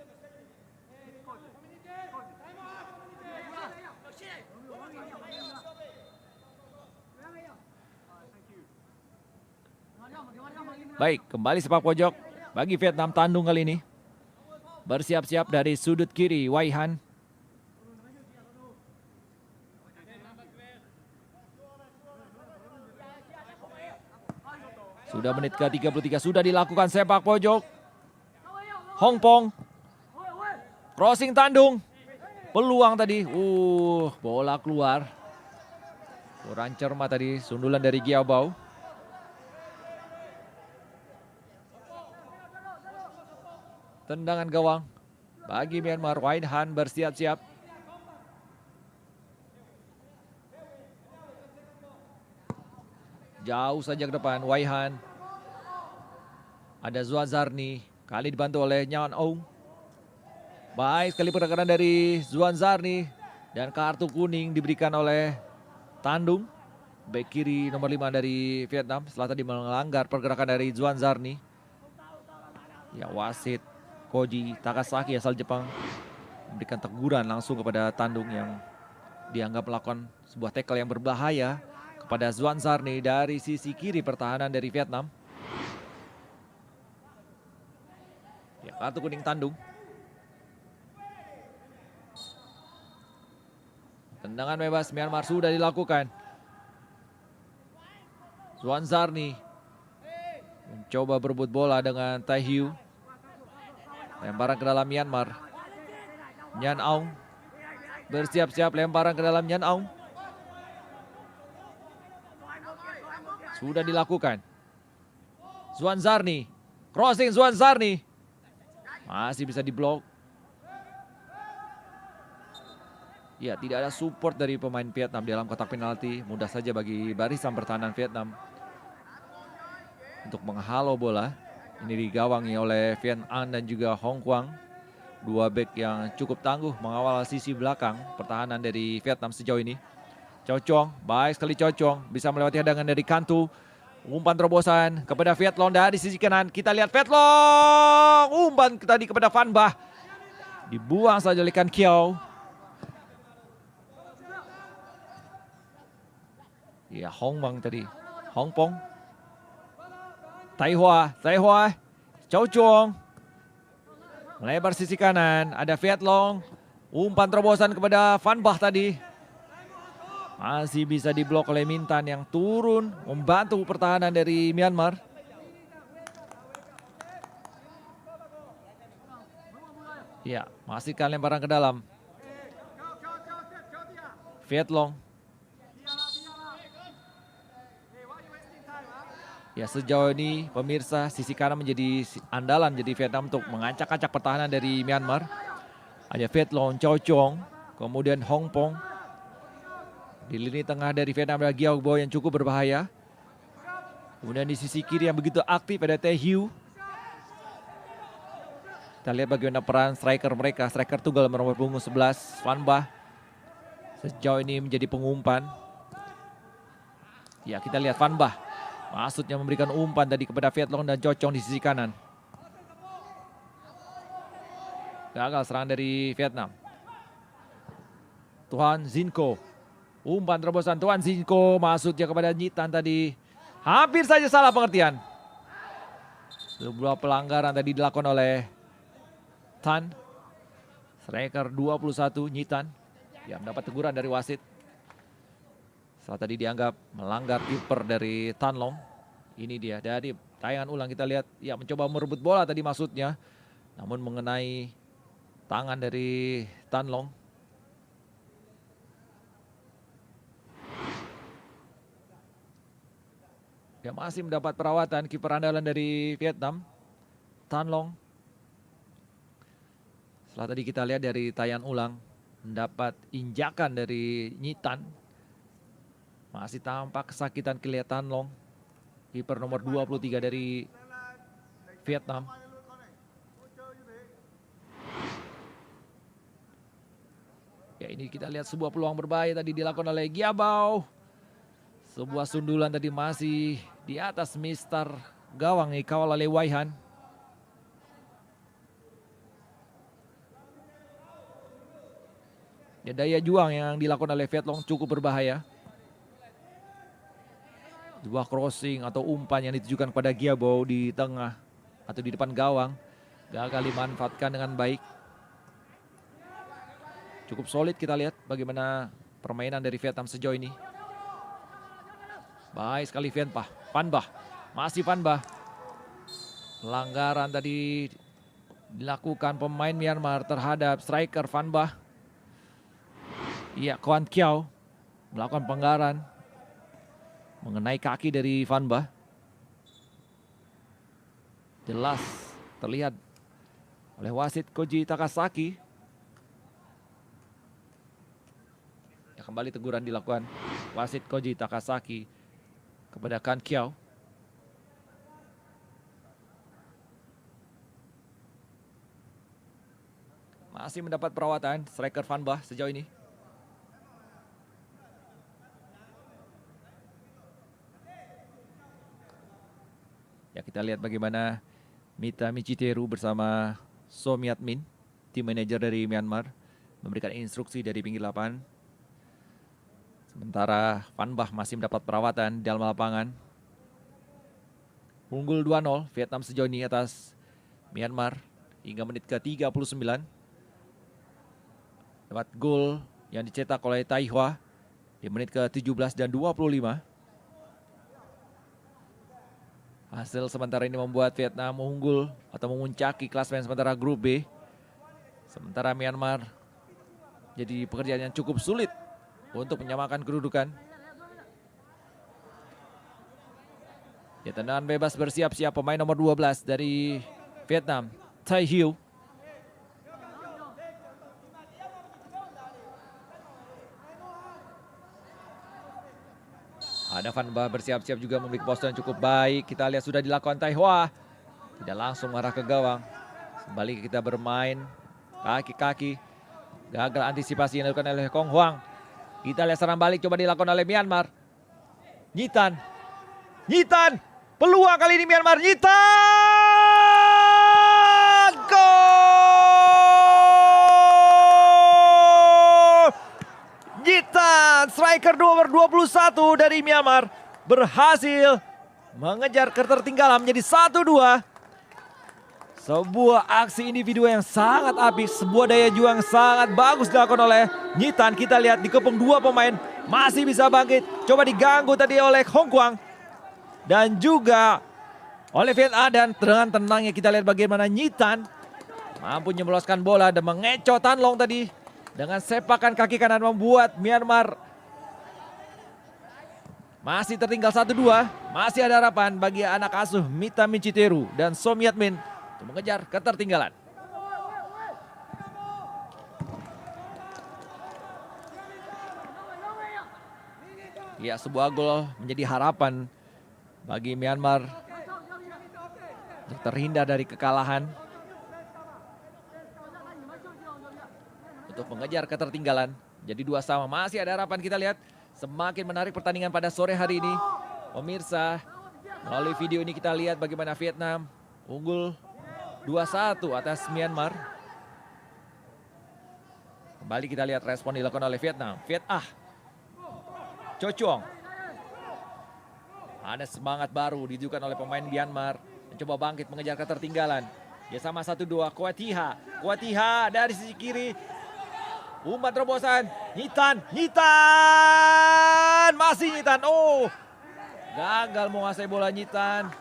Baik, kembali sepak pojok bagi Vietnam. Tandung kali ini. Bersiap-siap dari sudut kiri Wai Han. Sudah menit ke-33, sudah dilakukan sepak pojok. Hong Pong. Crossing Tandung. Peluang tadi. Bola keluar. Kurang cermat tadi, sundulan dari Gia Bao. Tendangan gawang bagi Myanmar. Wai Han bersiap-siap. Jauh saja ke depan Wai Han. Ada Zuan Zarni, kali dibantu oleh Nyan Ong. Baik sekali pergerakan dari Zuan Zarni. Dan kartu kuning diberikan oleh Tandung. Bek kiri nomor 5 dari Vietnam setelah tadi melanggar pergerakan dari Zuan Zarni. Ya, wasit Koji Takasaki asal Jepang memberikan teguran langsung kepada Tandung yang dianggap melakukan sebuah tackle yang berbahaya kepada Zuan Zarni dari sisi kiri pertahanan dari Vietnam. Ya, kartu kuning Tandung. Tendangan bebas Myanmar sudah dilakukan. Zuan Zarni mencoba berebut bola dengan Tai Hiu. Lemparan ke dalam Myanmar. Nyan Aung bersiap-siap lemparan ke dalam Nyan Aung. Sudah dilakukan. Zuan Zarni. Crossing Zuan Zarni. Masih bisa diblok. Ya, tidak ada support dari pemain Vietnam di dalam kotak penalti. Mudah saja bagi barisan pertahanan Vietnam untuk menghalau bola. Ini digawangi oleh Vien An dan juga Hong Kwang. Dua bek yang cukup tangguh mengawal sisi belakang pertahanan dari Vietnam sejauh ini. Chow Chong, baik sekali Chow Chong. Bisa melewati hadangan dari Kantu. Umpan terobosan kepada Vietlong dari sisi kanan. Kita lihat Vietlong. Umpan tadi kepada Van Bah. Dibuang saja oleh Kan Kiao. Ya, Hong Mang tadi. Hong Pong. Tai Hua. Chow Chong. Melebar sisi kanan. Ada Vietlong. Umpan terobosan kepada Van Bah tadi. Masih bisa diblok oleh Mintan yang turun membantu pertahanan dari Myanmar. Ya, masihkan lemparan ke dalam. Vietlong. Ya, sejauh ini pemirsa sisi kanan menjadi andalan jadi Vietnam untuk mengacak-acak pertahanan dari Myanmar. Ada Vietlong, Chow Chong, kemudian Hong Pong. Di lini tengah dari Vietnam ada Giao Bo yang cukup berbahaya. Kemudian di sisi kiri yang begitu aktif ada Tai Hiu. Kita lihat bagaimana peran striker mereka. Striker tunggal nomor punggung 11, Van Bah. Sejauh ini menjadi pengumpan. Ya, kita lihat Van Bah. Maksudnya memberikan umpan tadi kepada Vietlong dan Chow Chong di sisi kanan. Gagal serangan dari Vietnam. Tuan Zinko. Umpan terobosan Tuan Zinko. Maksudnya kepada Nyitan tadi. Hampir saja salah pengertian. Sebuah pelanggaran tadi dilakukan oleh Tan. Striker 21 Nyitan. Yang mendapat teguran dari wasit. Setelah tadi dianggap melanggar kiper dari Tan Long. Ini dia dari tayangan ulang kita lihat. Ya, mencoba merebut bola tadi maksudnya. Namun mengenai tangan dari Tan Long. Dia masih mendapat perawatan kiper andalan dari Vietnam. Tan Long. Setelah tadi kita lihat dari tayangan ulang. Mendapat injakan dari Nyitan. Masih tampak kesakitan kelihatan Long. Kiper nomor 23 dari Vietnam. Ya, ini kita lihat sebuah peluang berbahaya tadi dilakukan oleh Giabao. Sebuah sundulan tadi masih di atas Mister gawang dikawal oleh Wai Han. Ya, daya juang yang dilakukan oleh Vietlong cukup berbahaya. Sebuah crossing atau umpan yang ditujukan kepada Giabao di tengah atau di depan gawang. Gagal dimanfaatkan dengan baik. Cukup solid kita lihat bagaimana permainan dari Vietnam sejauh ini. Baik sekali Van Bah. Masih Van Bah. Pelanggaran tadi dilakukan pemain Myanmar terhadap striker Van Bah. Iya, Kuan Kiao melakukan pelanggaran mengenai kaki dari Van Bah. Jelas terlihat oleh wasit Koji Takasaki. Ya, kembali teguran dilakukan wasit Koji Takasaki kepada Kan Kiao. masih mendapat perawatan striker Van Bah sejauh ini. Ya, kita lihat bagaimana Mita Michiteru bersama Somiat Min, tim manajer dari Myanmar, memberikan instruksi dari pinggir lapangan. Sementara Van Bah masih mendapat perawatan di dalam lapangan. Unggul 2-0 Vietnam sejauh ini atas Myanmar hingga menit ke-39. Lewat gol yang dicetak oleh Tai Hua di menit ke-17 dan 25. Hasil sementara ini membuat Vietnam unggul atau memuncaki klasemen sementara grup B. Sementara Myanmar jadi pekerjaan yang cukup sulit untuk menyamakan kedudukan. Ya, tendangan bebas bersiap-siap pemain nomor 12 dari Vietnam, Tai Hieu. Ada Van Bah bersiap-siap juga memiliki postur yang cukup baik. Kita lihat sudah dilakukan Tai Hua. Tidak langsung mengarah ke gawang. Kembali kita bermain kaki-kaki. Gagal antisipasi yang dilakukan oleh Kong Huang. Kita lihat serangan balik coba dilakukan oleh Myanmar. Nyitan. Nyitan. Peluang kali ini Myanmar. Nyitan. Gol! Nyitan, striker nomor 21 dari Myanmar, berhasil mengejar ketertinggalan menjadi 1-2. Sebuah aksi individu yang sangat apik, sebuah daya juang sangat bagus dilakukan oleh Nyitan. Kita lihat dikepung dua pemain, masih bisa bangkit. Coba diganggu tadi oleh Hong Kuang dan juga oleh Vietnam, dan dengan tenangnya kita lihat bagaimana Nyitan mampu menyelesaikan bola dan mengecoh Tan Long tadi dengan sepakan kaki kanan, membuat Myanmar masih tertinggal 1-2. Masih ada harapan bagi anak asuh Mita Michiteru dan Somiat Min untuk mengejar ketertinggalan. Ya, sebuah gol menjadi harapan bagi Myanmar untuk terhindar dari kekalahan, untuk mengejar ketertinggalan. Jadi 2-2, masih ada harapan. Kita lihat semakin menarik pertandingan pada sore hari ini. Pemirsa, melalui video ini kita lihat bagaimana Vietnam unggul 2-1 atas Myanmar. Kembali kita lihat respon dilakukan oleh Vietnam. Cho Chuang. Ada semangat baru ditunjukkan oleh pemain Myanmar, mencoba bangkit mengejar ketertinggalan. Ya, sama 1-2. Kuatiha dari sisi kiri. Umpan terobosan. Nyitan. Masih Nyitan. Oh, gagal menguasai bola Nyitan.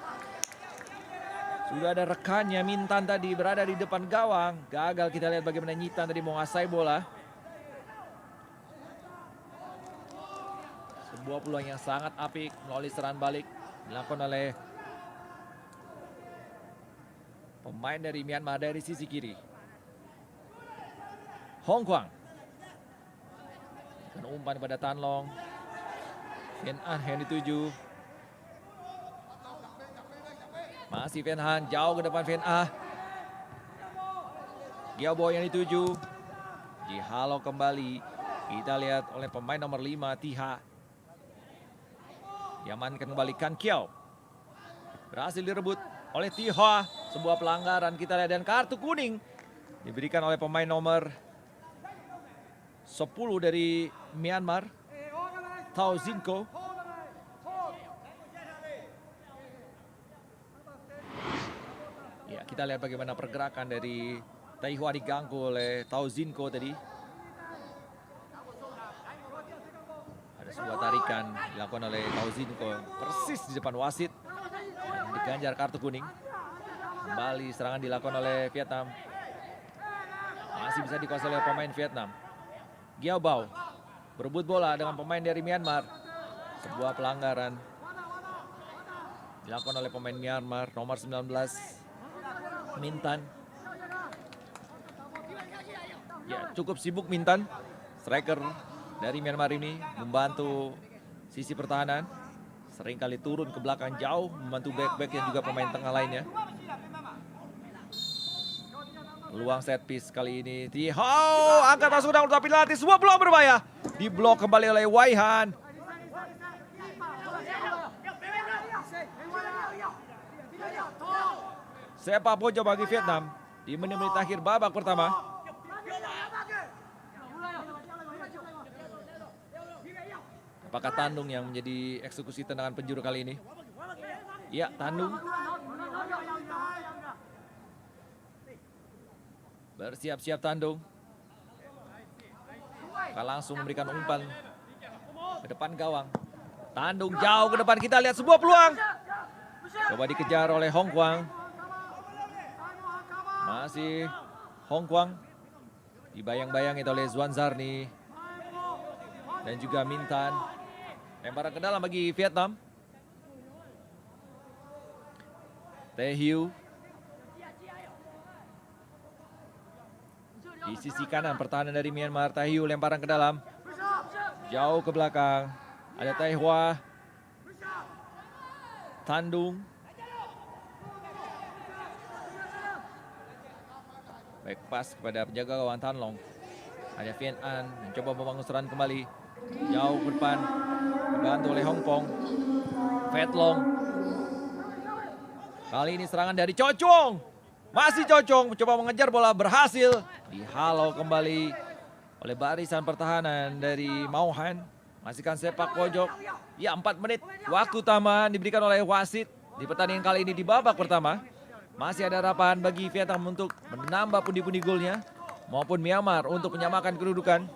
Sudah ada rekannya Mintan tadi berada di depan gawang. Gagal. Kita lihat bagaimana Nyitan tadi menguasai bola. Sebuah peluang yang sangat apik melalui serangan balik dilakukan oleh pemain dari Myanmar dari sisi kiri. Hong Kuang. Dan umpan pada Tan Long. Viet An yang dituju. Masih Viet Han jauh ke depan Viet Ah. Giao Bo yang dituju. Dihalau kembali. Kita lihat oleh pemain nomor 5 Tiha. Diamankan kembali Kan Kiao. Berhasil direbut oleh Tiha. Sebuah pelanggaran kita lihat, dan kartu kuning diberikan oleh pemain nomor 10 dari Myanmar, Thao Zinko. Ya, kita lihat bagaimana pergerakan dari Tai Hua diganggu oleh Thao Zinko tadi. Ada sebuah tarikan dilakukan oleh Thao Zinko persis di depan wasit dan diganjar kartu kuning. Kembali serangan dilakukan oleh Vietnam. Masih bisa dikuasai oleh pemain Vietnam. Giao Bao berebut bola dengan pemain dari Myanmar. Sebuah pelanggaran dilakukan oleh pemain Myanmar nomor 19 Mintan. Ya, cukup sibuk Mintan, striker dari Myanmar ini, membantu sisi pertahanan. Seringkali turun ke belakang jauh, membantu back-back dan juga pemain tengah lainnya. Peluang set piece kali ini. Tihau angkat masuk dalam kotak penalti. Sebuah peluang berbahaya. Diblok kembali oleh Wai Han. Sepak pojok bagi Vietnam di menit-menit akhir babak pertama. Apakah Tandung yang menjadi eksekusi tendangan penjuru kali ini? Ya, Tandung. Bersiap-siap Tandung. Akan langsung memberikan umpan ke depan gawang. Tandung jauh ke depan, kita lihat sebuah peluang. Coba dikejar oleh Hong Kwang. Masih Hong Kwang. Dibayang-bayangi oleh Zuan Zarni. Dan juga Mintan. Lemparan ke dalam bagi Vietnam. Tae Hieu. Di sisi kanan pertahanan dari Myanmar. Tae Hieu lemparan ke dalam. Jauh ke belakang. Ada Tae Hwa. Tandung. Back pass kepada penjaga gawang Tan Long. Ada Viet An mencoba membangun serangan kembali. Jauh ke depan. Dibantu oleh Hong Kong. Phet Long. Kali ini serangan dari Cho Chung. Masih Cho Chung mencoba mengejar bola, berhasil. Dihalau kembali oleh barisan pertahanan dari Mau Han. Masihkan sepak pojok. Ya, 4 menit waktu tambahan diberikan oleh wasit di pertandingan kali ini di babak pertama. Masih ada harapan bagi Vietnam untuk menambah pundi-pundi golnya maupun Myanmar untuk menyamakan kedudukan.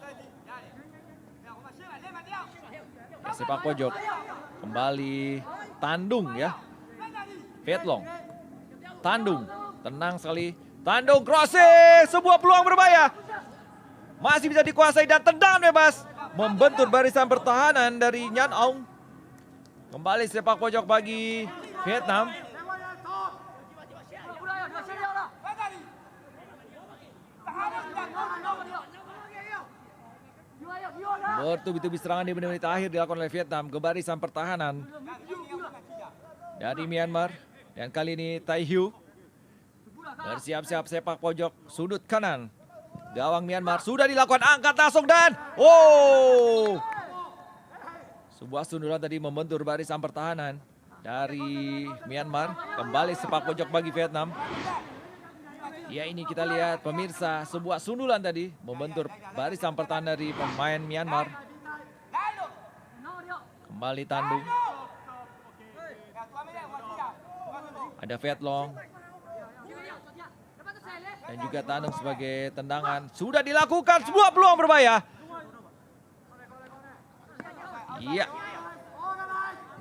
Ya, sepak pojok kembali Tandung ya. Phet Long. Tandung tenang sekali. Tandung crossing, sebuah peluang berbahaya. Masih bisa dikuasai dan tendangan bebas. Membentur barisan pertahanan dari Nhan Aung. Kembali sepak pojok bagi Vietnam. Bertubi-tubi serangan di menit-menit akhir dilakukan oleh Vietnam ke barisan pertahanan dari Myanmar. Dan kali ini Tae Hieu bersiap-siap sepak pojok sudut kanan. Gawang Myanmar sudah dilakukan, angkat langsung dan sebuah sundulan tadi membentur barisan pertahanan dari Myanmar. Kembali sepak pojok bagi Vietnam. Ya, ini kita lihat pemirsa, sebuah sundulan tadi membentur barisan pertahanan dari pemain Myanmar. Kembali Tandung. Ada Phet Long. Dan juga Tandung sebagai tendangan. Sudah dilakukan sebuah peluang berbahaya. Iya.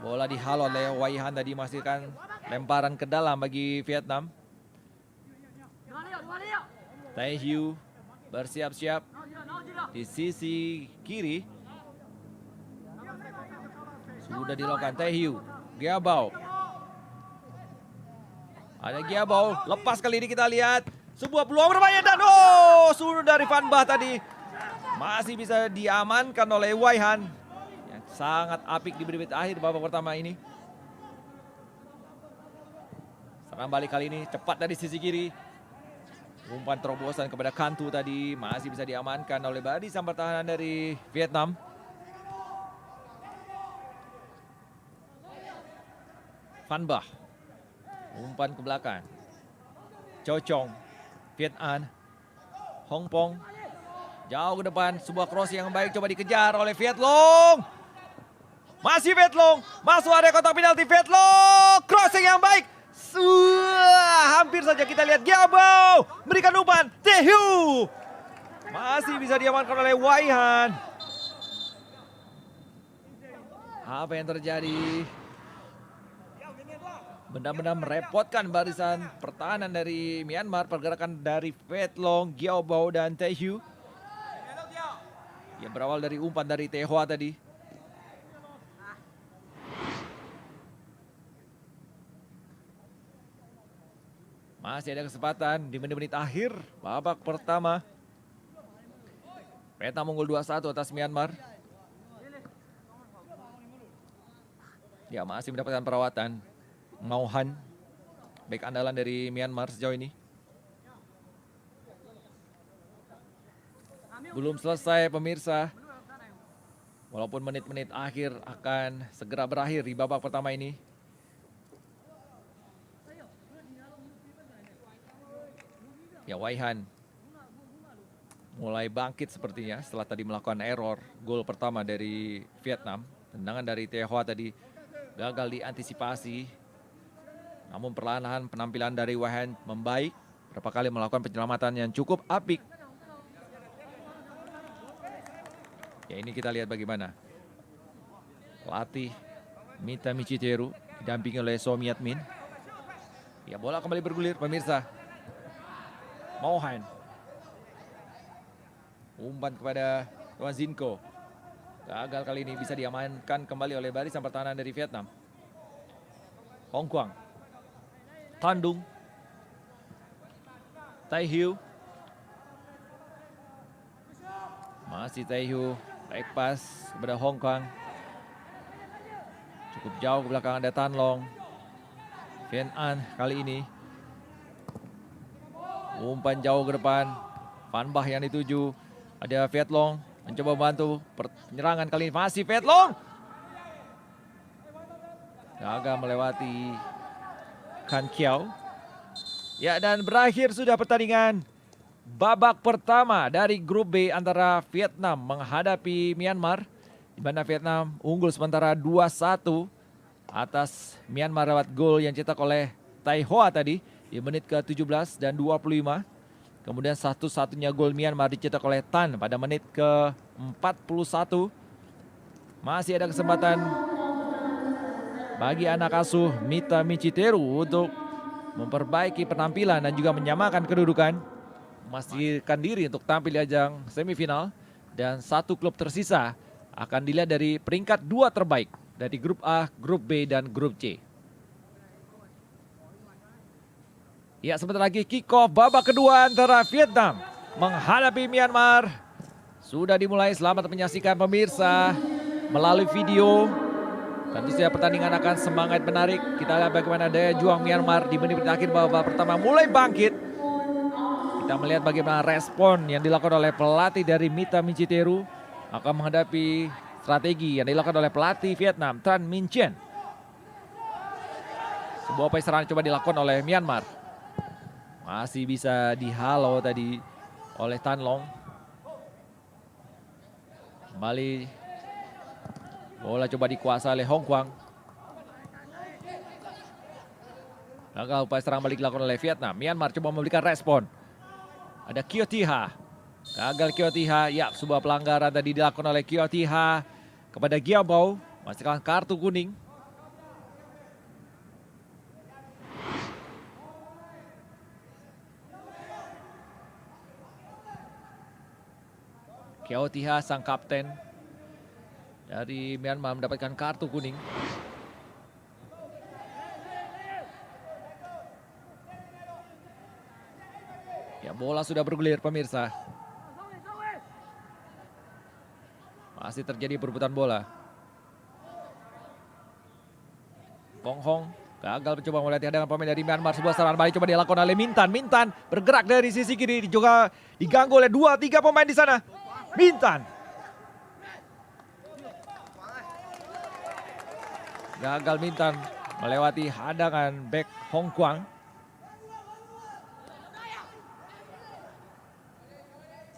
Bola dihalau oleh Wai Han tadi, menghasilkan lemparan ke dalam bagi Vietnam. Tae Hieu bersiap-siap di sisi kiri. Sudah dilakukan Tae Hieu. Gia Bao. Ada Gia Bao. Lepas kali ini kita lihat sebuah peluang berbahaya dan sudah dari Van Bah tadi. Masih bisa diamankan oleh Wai Han. Yang sangat apik di menit akhir babak pertama ini. Serang balik kali ini cepat dari sisi kiri. Umpan terobosan kepada Kantu tadi masih bisa diamankan oleh barisan pertahanan dari Vietnam. Van Bah. Umpan ke belakang. Cho Chung. Viet An. Hong Pong. Jauh ke depan. Sebuah cross yang baik coba dikejar oleh Phet Long. Masih Phet Long. Masuk area kotak penalti Phet Long. Crossing yang baik. Hampir saja kita lihat Gia Bao berikan umpan. Tae Hieu masih bisa diamankan oleh Wai Han. Apa yang terjadi? Benar-benar merepotkan barisan pertahanan dari Myanmar. Pergerakan dari Phet Long, Gia Bao dan Tae Hieu. Yang berawal dari umpan dari Tae Hwa tadi. Masih ada kesempatan di menit-menit akhir babak pertama. Vietnam unggul 2-1 atas Myanmar. Ya, masih mendapatkan perawatan. Mau Han, bek andalan dari Myanmar sejauh ini. belum selesai pemirsa. Walaupun menit-menit akhir akan segera berakhir di babak pertama ini. Ya, Waihan mulai bangkit sepertinya setelah tadi melakukan error gol pertama dari Vietnam. Tendangan dari Teo Hoa tadi gagal diantisipasi. Namun perlahan-lahan penampilan dari Waihan membaik. Berapa kali melakukan penyelamatan yang cukup apik. Ya, ini kita lihat bagaimana pelatih Mita Michiteru didampingi oleh So Miat Min. Ya, bola kembali bergulir pemirsa. Mohan. Umpan kepada Tuan Zinko. Gagal kali ini, bisa diamankan kembali oleh barisan pertahanan dari Vietnam. Hong Kuang. Tandung. Tai Hiu. Masih Tai Hiu. Baik pas kepada Hong Kong. Cukup jauh ke belakang ada Tan Long. Vian An kali ini. Umpan jauh ke depan. Van Bah yang dituju. Ada Viet Long mencoba membantu penyerangan kali ini. Masih Viet Long. Gagal melewati Kan Kiao. Ya, dan berakhir sudah pertandingan. Babak pertama dari grup B antara Vietnam menghadapi Myanmar, di mana Vietnam unggul sementara 2-1 atas Myanmar lewat gol yang dicetak oleh Tai Hoa tadi di menit ke-17 dan 25. Kemudian satu-satunya gol Myanmar dicetak oleh Tan pada menit ke-41. Masih ada kesempatan bagi anak asuh Mita Michiteru untuk memperbaiki penampilan dan juga menyamakan kedudukan. Memastikan diri untuk tampil di ajang semifinal. Dan satu klub tersisa akan dilihat dari peringkat 2 terbaik dari grup A, grup B, dan grup C. Ya, sebentar lagi kick-off babak kedua antara Vietnam menghadapi Myanmar. Sudah dimulai, selamat menyaksikan pemirsa melalui video. Tentu saja pertandingan akan semangat menarik. Kita lihat bagaimana daya juang Myanmar di menit akhir babak pertama mulai bangkit. Kita melihat bagaimana respon yang dilakukan oleh pelatih dari Mita Michiteru akan menghadapi strategi yang dilakukan oleh pelatih Vietnam, Tran Minh Chien. Sebuah serangan coba dilakukan oleh Myanmar. Masih bisa dihalau tadi oleh Tan Long. Kembali bola coba dikuasai oleh Hong Kuang. Gagal upaya serang balik dilakukan oleh Vietnam. Myanmar coba memberikan respon. Ada Kyo Thi-ha. Gagal Kyo Thi-ha. Ya, sebuah pelanggaran tadi dilakukan oleh Kyo Thi-ha kepada Gia Bao. Masih kartu kuning. Kyo Thi-ha sang kapten dari Myanmar mendapatkan kartu kuning. Ya, bola sudah bergulir pemirsa. Masih terjadi perebutan bola. Kong Hong gagal mencoba melatih dengan pemain dari Myanmar. Sebuah serangan balik coba dilakukan oleh Min Tan. Min Tan bergerak dari sisi kiri, juga diganggu oleh 2-3 pemain di sana. Min Tan. Gagal Min Tan melewati hadangan bek Hong Kuang.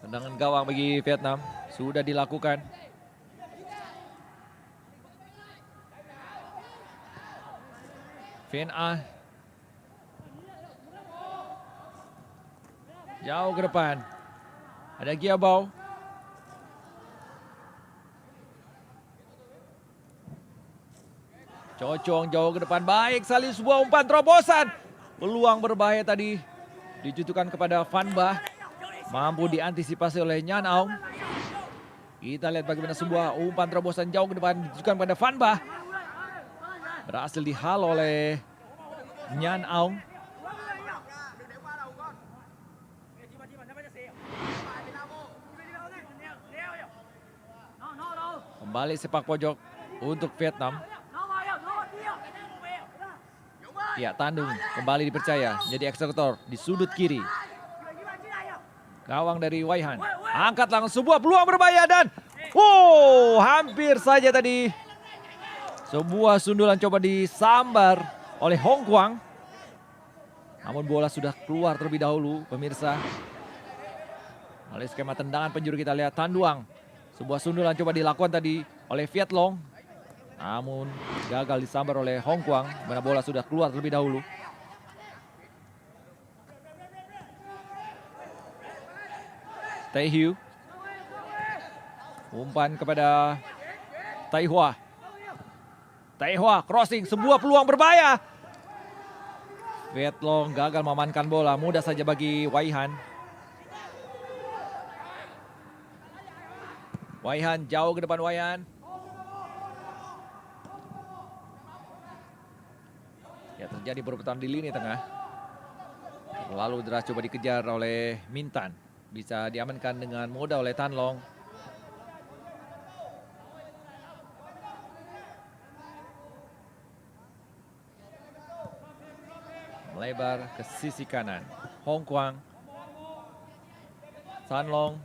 Tendangan gawang bagi Vietnam sudah dilakukan. Vian An. Jauh ke depan. Ada Gia Bao. Cocong jauh ke depan. Baik sekali sebuah umpan terobosan. Peluang berbahaya tadi ditujukan kepada Van Bah. Mampu diantisipasi oleh Nhan Aung. Kita lihat bagaimana sebuah umpan terobosan jauh ke depan ditujukan pada Van Bah. Berhasil dihalau oleh Nhan Aung. Kembali sepak pojok untuk Vietnam. Ya, Tandung kembali dipercaya menjadi eksekutor di sudut kiri. Gawang dari Waihan. Angkat langsung sebuah peluang berbahaya dan hampir saja tadi. Sebuah sundulan coba disambar oleh Hong Kuang. Namun bola sudah keluar terlebih dahulu pemirsa. Oleh skema tendangan penjuru kita lihat Tan Duang. Sebuah sundulan coba dilakukan tadi oleh Viet Long. Namun gagal disambar oleh Hong Kuang. Mana bola sudah keluar terlebih dahulu. Tai Hiu. Umpan kepada Tai Hua. Tai Hua crossing, sebuah peluang berbahaya. Viet Long gagal mengamankan bola, mudah saja bagi Wai Han. Wai Han jauh ke depan Wai Han. Ya, terjadi perebutan di lini tengah. Lalu deras coba dikejar oleh Min Tan. Bisa diamankan dengan mudah oleh Tan Long. Melebar ke sisi kanan. Hong Kuang. Tan Long.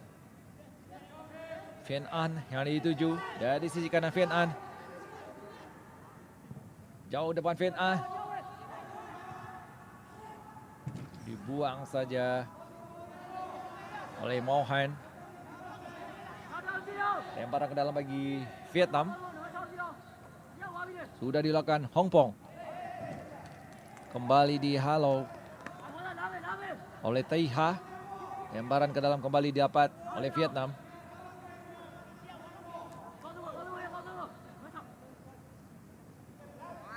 Vian An yang dituju dari sisi kanan Vian An. Jauh depan Vian An. Dibuang saja oleh Mohan. Lemparan ke dalam bagi Vietnam. Sudah dilakukan Hong Pong. Kembali dihalau oleh Tai Ha. Lemparan ke dalam kembali didapat oleh Vietnam.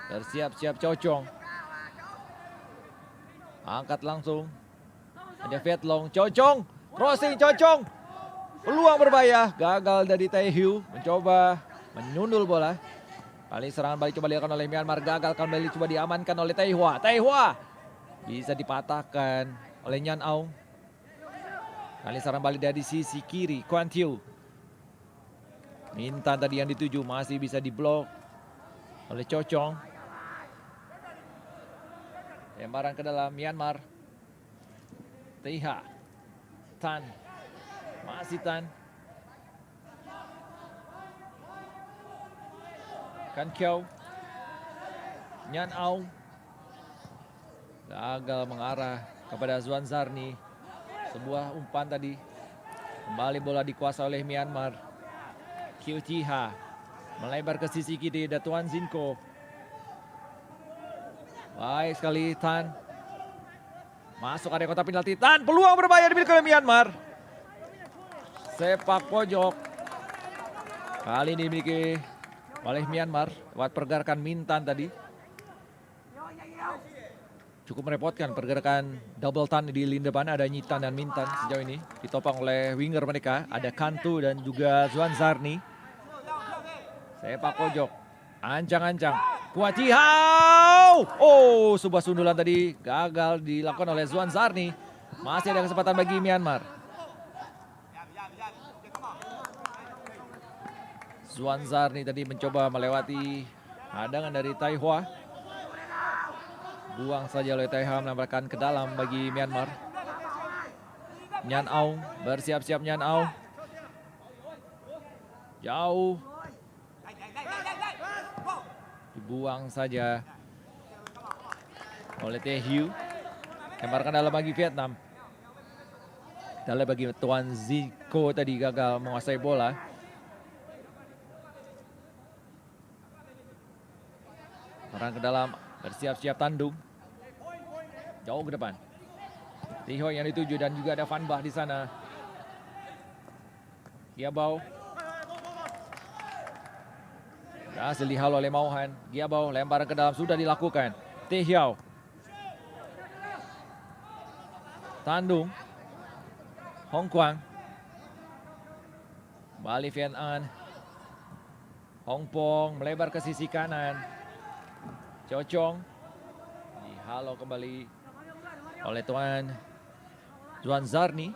Bersiap-siap Chong. Angkat langsung. Ada Viet Long. Chong. Crossing Chong. Peluang berbahaya. Gagal dari Tai Hiu. Mencoba menyundul bola. Kali serangan balik coba dilakukan oleh Myanmar. Gagal kembali coba diamankan oleh Tai Hua. Tai Hua bisa dipatahkan oleh Nyan Aung. Kali serangan balik dari sisi kiri. Kuan Tiu. Min Tan tadi yang dituju masih bisa diblok oleh Chong. Lemparan ke dalam Myanmar. Tai Ha. Tan. Masih Tan. Kan Kiao. Nyan Aung. Gagal mengarah kepada Zuan Zarni. Sebuah umpan tadi. Kembali bola dikuasai oleh Myanmar. Kiu Chi Ha. Melebar ke sisi kiri Datuan Zinko. Baik sekali Tan. Masuk area kotak penalti. Tan, peluang berbahaya dimiliki oleh Myanmar. Sepak pojok. Kali ini dimiliki oleh Myanmar. Lewat pergerakan Min Tan tadi. Cukup merepotkan pergerakan double Tan di lini depan. Ada Nyi Tan dan Min Tan sejauh ini. Ditopang oleh winger mereka. Ada Kantu dan juga Zuan Zarni. Sepak pojok. Ancang-ancang. Kuat Hau. Sebuah sundulan tadi gagal dilakukan oleh Zuan Zarni. Masih ada kesempatan bagi Myanmar. Zuan Zarni tadi mencoba melewati hadangan dari Tai Hua. Buang saja oleh Tai Hua, menambahkan ke dalam bagi Myanmar. Nyan Aung, bersiap-siap Nyan Aung. Jauh. Dibuang saja oleh Tai Hiu. Lemparkan dalam bagi Vietnam. Dalam bagi Tuan Zico tadi gagal menguasai bola. Orang ke dalam, bersiap-siap Tandung. Jauh ke depan. Tiho yang dituju dan juga ada Van Bah di sana. Giabao. Berhasil dihalau oleh Mauhan. Giabao lemparan ke dalam sudah dilakukan. Tehiau. Tandung. Hong Kuang. Bali Vian An. Hong Pong melebar ke sisi kanan. Chong. Dihalau kembali oleh Tuan Zuan Zarni.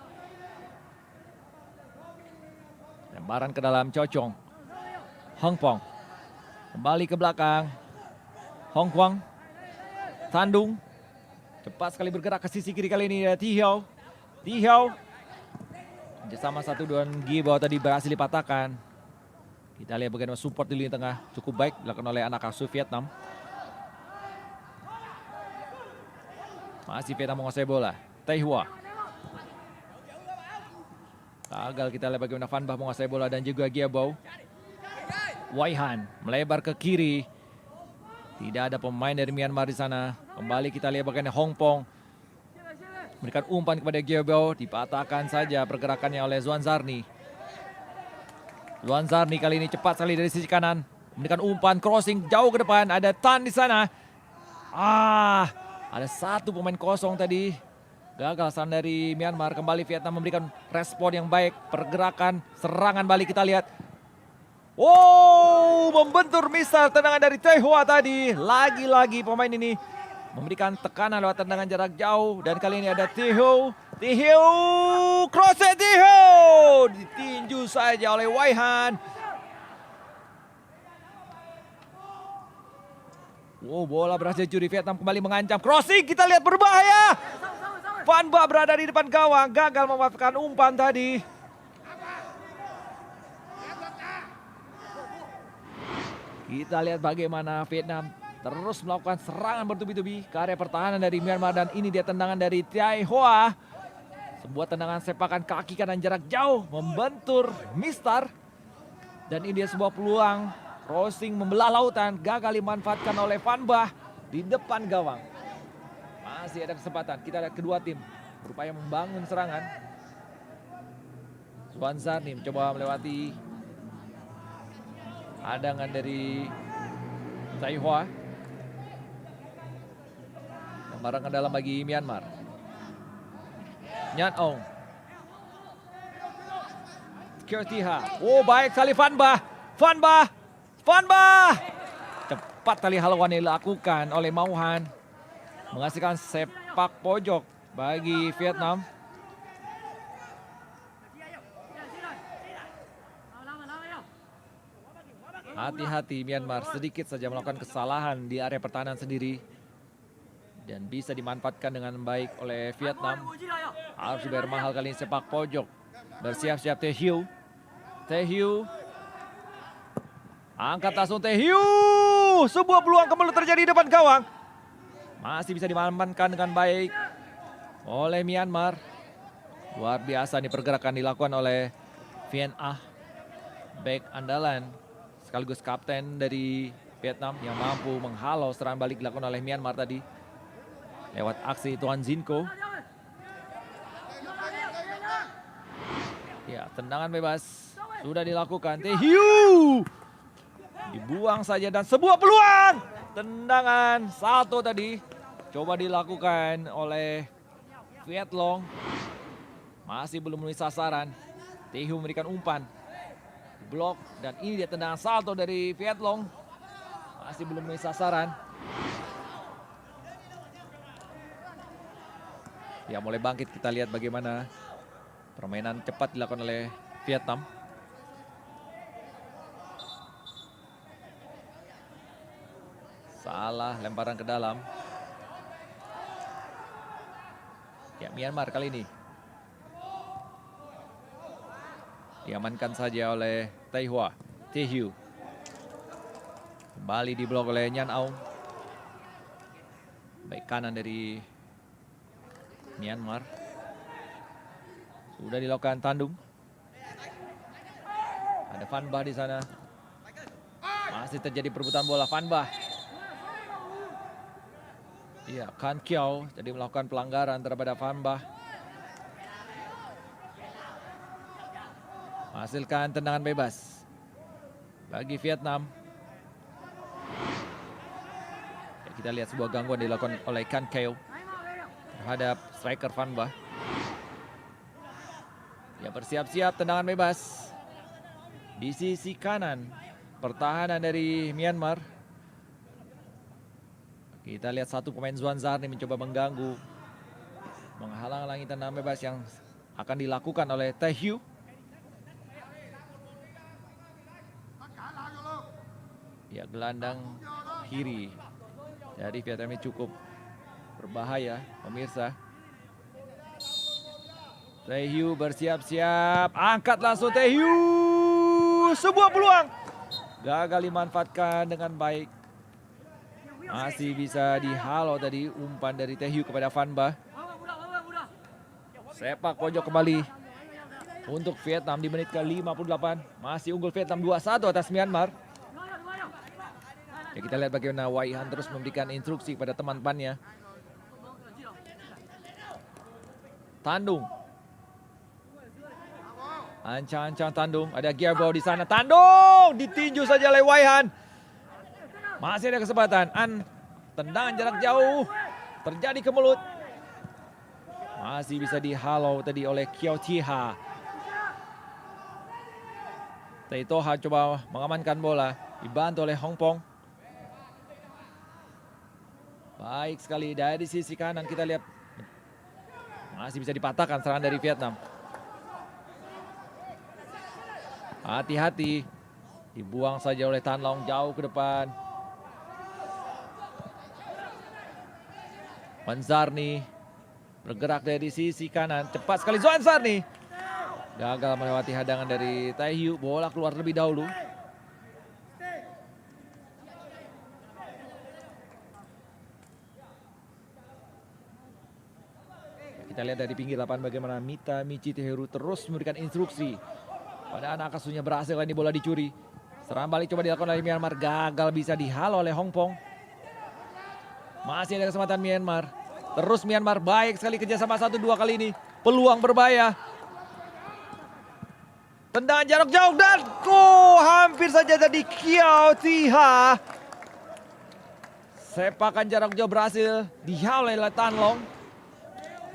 Lemparan ke dalam Chong. Hong Pong. Kembali ke belakang. Hong Kuang. Tandung. Cepat sekali bergerak ke sisi kiri kali ini. Tihiau. Kerjasama 1-2 Gibau tadi berhasil dipatahkan. Kita lihat bagaimana support di lini tengah cukup baik dilakukan oleh anak asuh Vietnam. Masih Vietnam menguasai bola. Tay Hua. Gagal, kita lihat bagaimana Van Bah menguasai bola dan juga Gibau. Wai Han melebar ke kiri. Tidak ada pemain dari Myanmar di sana. Kembali kita lihat bagaimana Hong Pong memberikan umpan kepada Gibau, dipatahkan saja pergerakannya oleh Zuan Zarni. Zuan Zarni kali ini cepat sekali dari sisi kanan, memberikan umpan crossing jauh ke depan. Ada Tan di sana. Ada satu pemain kosong tadi. Gagal serangan dari Myanmar. Kembali Vietnam memberikan respon yang baik, pergerakan serangan balik kita lihat. Membentur misal tendangan dari Tay Hua tadi. Lagi-lagi pemain ini memberikan tekanan lewat tendangan jarak jauh. Dan kali ini ada Tihu. Crossing Tihu. Ditinju saja oleh Wai Han. Bola berhasil curi. Vietnam kembali mengancam. Crossing kita lihat berbahaya. Van Bah berada di depan gawang. Gagal memanfaatkan umpan tadi. Kita lihat bagaimana Vietnam terus melakukan serangan bertubi-tubi ke area pertahanan dari Myanmar. Dan ini dia tendangan dari Tay Hua. Sebuah tendangan sepakan kaki kanan jarak jauh. Membentur Mistar. Dan ini dia sebuah peluang. Crossing membelah lautan. Gagal dimanfaatkan oleh Van Bah di depan gawang. Masih ada kesempatan. Kita lihat kedua tim berupaya membangun serangan. Zuan Zarni mencoba melewati hadangan dari Tay Hua. Barang ke dalam bagi Myanmar. Nyan Ong. Kertiha. Baik sekali Van Bah. Van Bah. Cepat kali haluan yang dilakukan oleh Mauhan. Menghasilkan sepak pojok bagi Vietnam. Hati-hati Myanmar sedikit saja melakukan kesalahan di area pertahanan sendiri. Dan bisa dimanfaatkan dengan baik oleh Vietnam. Harus dibayar mahal kali ini sepak pojok. Bersiap-siap Tay Hiu. Angkat langsung Tay Hiu. Sebuah peluang kembali terjadi di depan gawang. Masih bisa dimanfaatkan dengan baik oleh Myanmar. Luar biasa nih pergerakan dilakukan oleh Vien Ah. Back andalan sekaligus kapten dari Vietnam yang mampu menghalau serangan balik dilakukan oleh Myanmar tadi. Lewat aksi Tuan Zinko. Ya, tendangan bebas sudah dilakukan. Tay Hiu. Dibuang saja dan sebuah peluang. Tendangan satu tadi. Coba dilakukan oleh Viet Long. Masih belum memenuhi sasaran. Tay Hiu memberikan umpan. Blok dan ini dia tendangan salto dari Viet Long. Masih belum memenuhi sasaran. Ya, mulai bangkit, kita lihat bagaimana permainan cepat dilakukan oleh Vietnam. Salah lemparan ke dalam. Ya, Myanmar kali ini diamankan saja oleh Tay Hiu. Kembali diblok oleh Nyan Aung. Baik kanan dari Myanmar. Sudah dilakukan tandung. Ada Van Bah di sana. Masih terjadi perebutan bola Van Bah. Iya, Kan Kiao jadi melakukan pelanggaran terhadap Van Bah. Menghasilkan tendangan bebas bagi Vietnam. Ya, kita lihat sebuah gangguan dilakukan oleh Kan Kiao terhadap striker Van Bah. Ya, bersiap-siap tendangan bebas di sisi kanan pertahanan dari Myanmar. Kita lihat satu pemain Zuan Zarni mencoba mengganggu, menghalang-halangi tendangan bebas yang akan dilakukan oleh Tay Hiu. Ya, gelandang kiri dari Vietnam ini cukup berbahaya, pemirsa. Taehyou bersiap-siap, angkat langsung Taehyou, sebuah peluang. Gagal dimanfaatkan dengan baik. Masih bisa dihalau tadi umpan dari Taehyou kepada Vanba. Sepak pojok kembali untuk Vietnam di menit ke-58. Masih unggul Vietnam 2-1 atas Myanmar. Ya, kita lihat bagaimana Wai Han terus memberikan instruksi kepada teman-temannya. Tandung. Ancang-ancang Tandung. Ada Gearbau di sana. Tandung ditinju saja oleh Wai Han. Masih ada kesempatan. Tendangan jarak jauh. Terjadi ke mulut. Masih bisa dihalau tadi oleh Kiao Tiha. Tei Toha coba mengamankan bola. Dibantu oleh Hong Pong. Baik sekali dari sisi kanan kita lihat. Masih bisa dipatahkan serangan dari Vietnam. Hati-hati. Dibuang saja oleh Tan Long jauh ke depan. Manzarni bergerak dari sisi kanan. Cepat sekali Zuan Sarni. Gagal melewati hadangan dari Taehyou. Bola keluar lebih dahulu. Kita lihat dari pinggir lapangan bagaimana Mita Michi Teheru terus memberikan instruksi. Pada anak asuhnya berhasil ini bola dicuri. Serangan balik coba dilakukan oleh Myanmar. Gagal bisa dihalau oleh Hong Pong. Masih ada kesempatan Myanmar. Terus Myanmar baik sekali kerjasama 1-2 kali ini. Peluang berbahaya. Tendangan jarak jauh dan hampir saja tadi Kiao Tiha. Sepakan jarak jauh berhasil dihalau oleh Tan Long.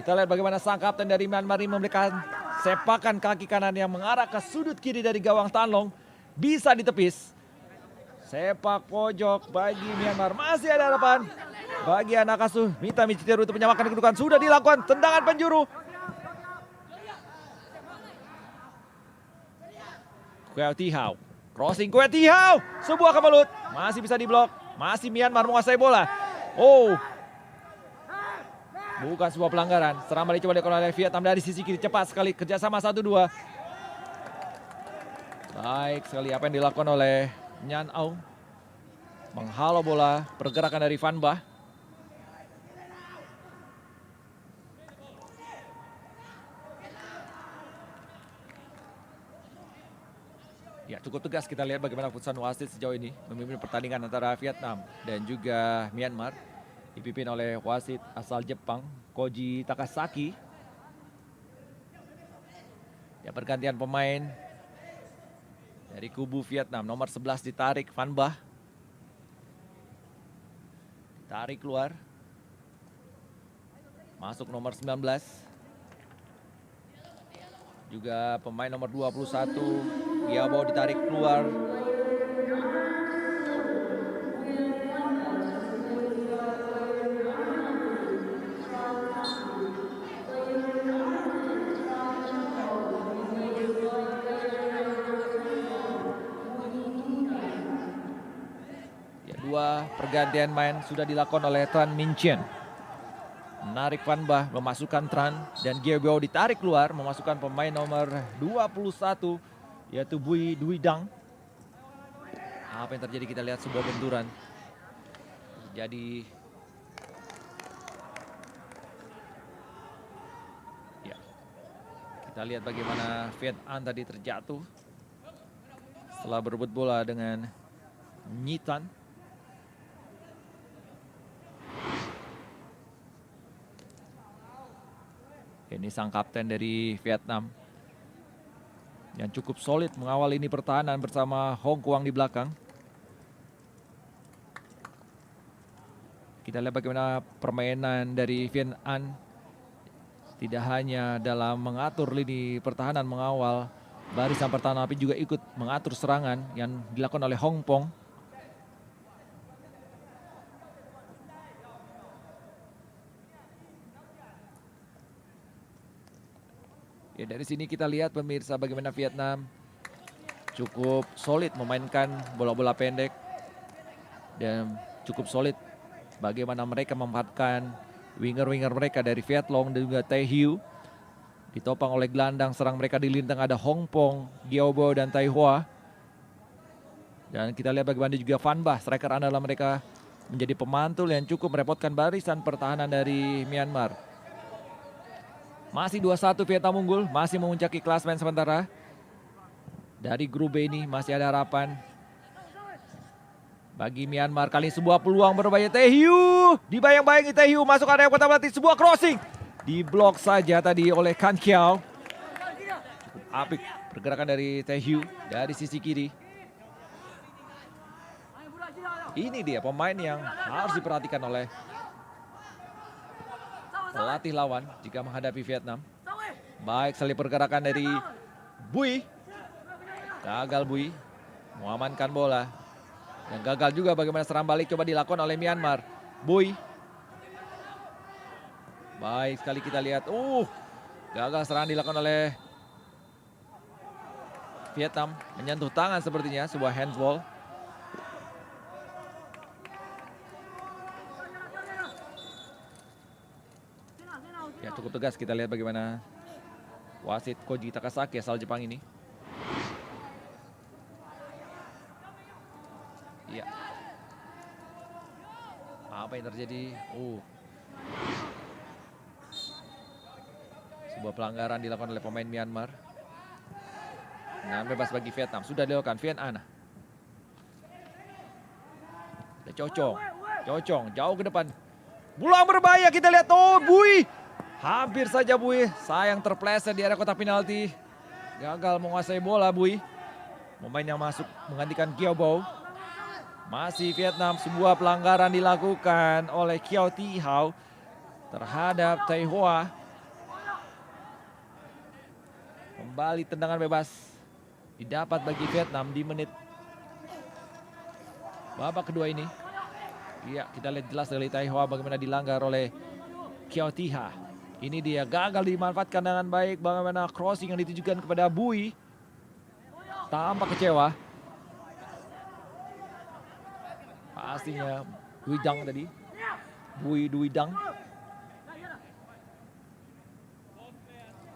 Kita lihat bagaimana sang kapten dari Myanmar ini memberikan sepakan kaki kanan yang mengarah ke sudut kiri dari gawang Tan Long. Bisa ditepis. Sepak pojok bagi Myanmar. Masih ada harapan bagi anak asuh Mita Michi Teheru untuk menyamakan kedudukan. Sudah dilakukan tendangan penjuru. Kiao Tihau. Crossing Kiao Tihau. Sebuah kemelut. Masih bisa diblok. Masih Myanmar menguasai bola. Bukan sebuah pelanggaran. Serang balik coba dilakukan oleh Vietnam dari sisi kiri. Cepat sekali kerjasama 1-2. Baik sekali apa yang dilakukan oleh Nyan Aung. Menghalau bola. Pergerakan dari Van Bah. Ya, cukup tegas kita lihat bagaimana keputusan wasit sejauh ini memimpin pertandingan antara Vietnam dan juga Myanmar. Dipimpin oleh wasit asal Jepang, Koji Takasaki. Ya, pergantian pemain dari kubu Vietnam. Nomor 11 ditarik Van Bah. Tarik keluar. Masuk nomor 19. Juga pemain nomor 21. Gearbau ditarik keluar. Ya, dua pergantian main sudah dilakukan oleh Tran Minh Chien. Menarik Van Bah, memasukkan Tran, dan Gearbau ditarik keluar, memasukkan pemain nomor 21 yaitu Bui Dui Dang. Apa yang terjadi kita lihat sebuah benturan. Jadi ya, kita lihat bagaimana Viet An tadi terjatuh setelah berebut bola dengan Nyitan. Ini sang kapten dari Vietnam yang cukup solid mengawal ini pertahanan bersama Hong Kuang di belakang. Kita lihat bagaimana permainan dari Viet An tidak hanya dalam mengatur lini pertahanan mengawal barisan pertahanan, tapi juga ikut mengatur serangan yang dilakukan oleh Hong Pong. Ya, dari sini kita lihat pemirsa bagaimana Vietnam cukup solid memainkan bola-bola pendek dan cukup solid bagaimana mereka memanfaatkan winger-winger mereka dari Viet Long dan juga Taehyou Ditopang oleh gelandang serang mereka di lini tengah ada Hongpong, Giobo dan Taihua. Dan kita lihat bagaimana juga Van Bah, striker andalan mereka, menjadi pemantul yang cukup merepotkan barisan pertahanan dari Myanmar. Masih 2-1 Vietnam unggul, masih memuncaki klasemen sementara. Dari grup B ini masih ada harapan bagi Myanmar. Kali ini sebuah peluang berbahaya. Taehyung dibayang-bayangi, Taehyung masuk area kota Melati, sebuah crossing. Diblok saja tadi oleh Kan Kiao. Apik pergerakan dari Taehyung dari sisi kiri. Ini dia pemain yang harus diperhatikan oleh pelatih lawan jika menghadapi Vietnam. Baik sekali pergerakan dari Bui. Gagal Bui mengamankan bola. Dan gagal juga bagaimana serang balik coba dilakukan oleh Myanmar. Bui. Baik sekali kita lihat. Gagal serangan dilakukan oleh Vietnam. Menyentuh tangan sepertinya, sebuah handball. Ya cukup tegas, kita lihat bagaimana wasit Koji Takasaki asal Jepang ini. Iya. Apa yang terjadi? Sebuah pelanggaran dilakukan oleh pemain Myanmar. Nah, bebas bagi Vietnam. Sudah dilakukan Vietnam. Cocong jauh ke depan. Bola berbahaya, kita lihat. Bui. Hampir saja Bui. Sayang terpleset di area kotak penalti. Gagal menguasai bola Bui. Pemain yang masuk menggantikan Giobo. Masih Vietnam, sebuah pelanggaran dilakukan oleh Kiao Thi Hao terhadap Taihua. Kembali tendangan bebas didapat bagi Vietnam di menit babak kedua ini. Iya, kita lihat jelas dari Taihua bagaimana dilanggar oleh Kiao Thi Hao. Ini dia gagal dimanfaatkan dengan baik, bagaimana crossing yang ditujukan kepada Bui. Tampak kecewa. Pastinya Dui Dang tadi. Dui Dang.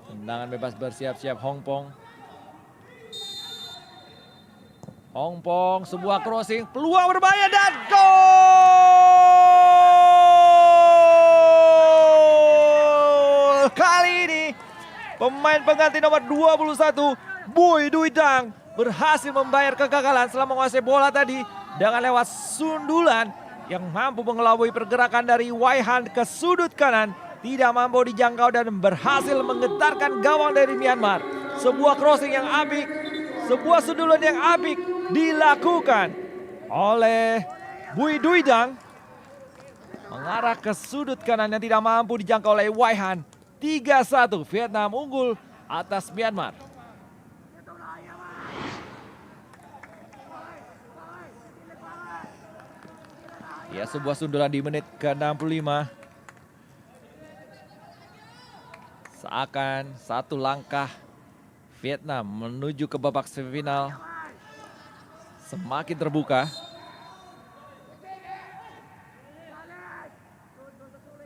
Tendangan bebas bersiap-siap Hongpong. Hongpong, sebuah crossing, peluang berbahaya dan gol! Kali ini pemain pengganti nomor 21 Dui Dang berhasil membayar kegagalan setelah menguasai bola tadi dengan lewat sundulan yang mampu mengelabui pergerakan dari Wai Han ke sudut kanan. Tidak mampu dijangkau dan berhasil menggetarkan gawang dari Myanmar. Sebuah crossing yang apik, sebuah sundulan yang apik dilakukan oleh Dui Dang. Mengarah ke sudut kanan yang tidak mampu dijangkau oleh Wai Han. 3-1 Vietnam unggul atas Myanmar. Ya, sebuah sundulan di menit ke-65. Seakan satu langkah Vietnam menuju ke babak semifinal semakin terbuka.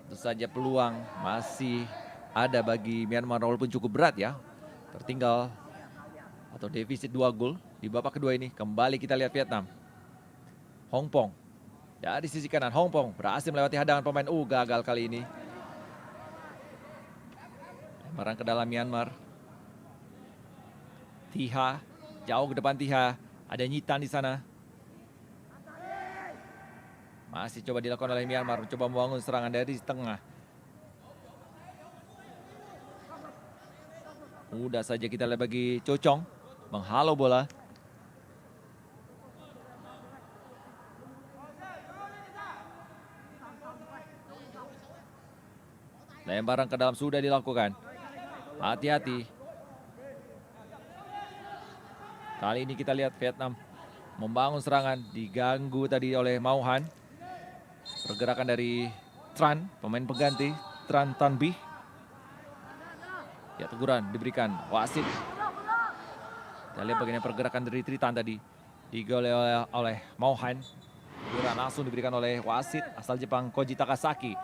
Tentu saja peluang masih ada bagi Myanmar walaupun cukup berat ya. Tertinggal atau defisit 2 gol di babak kedua ini. Kembali kita lihat Vietnam. Hongpong dari sisi kanan, Hongpong berhasil melewati hadangan pemain. Gagal kali ini. Lemparan ke dalam Myanmar. Thi Ha, jauh ke depan Thi Ha. Ada Nyitan di sana. Masih coba dilakukan oleh Myanmar, mencoba membangun serangan dari tengah. Mudah saja kita lihat bagi Cocong menghalau bola. Lemparan ke dalam sudah dilakukan. Hati-hati. Kali ini kita lihat Vietnam membangun serangan, diganggu tadi oleh Mau Han. Pergerakan dari Tran, pemain pengganti Tran Tan Bih. Ya, teguran diberikan wasit. Kita lihat bagaimana pergerakan dari Tritan tadi. Digoleh oleh Mau Han. Teguran langsung diberikan oleh wasit asal Jepang Koji Takasaki.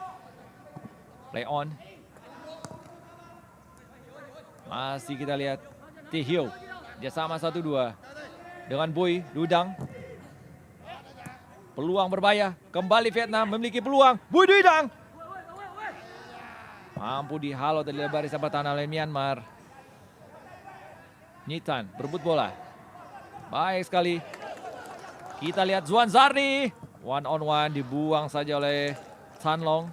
Play on. Masih kita lihat Tihyo. Dia sama 1-2 dengan Bui Dudang. Peluang berbahaya. Kembali Vietnam memiliki peluang. Bui Dudang. Mampu dihalau dari barisan pertahanan oleh Myanmar. Nyitan berebut bola. Baik sekali. Kita lihat Zuan Zarni. One on one dibuang saja oleh Tan Long.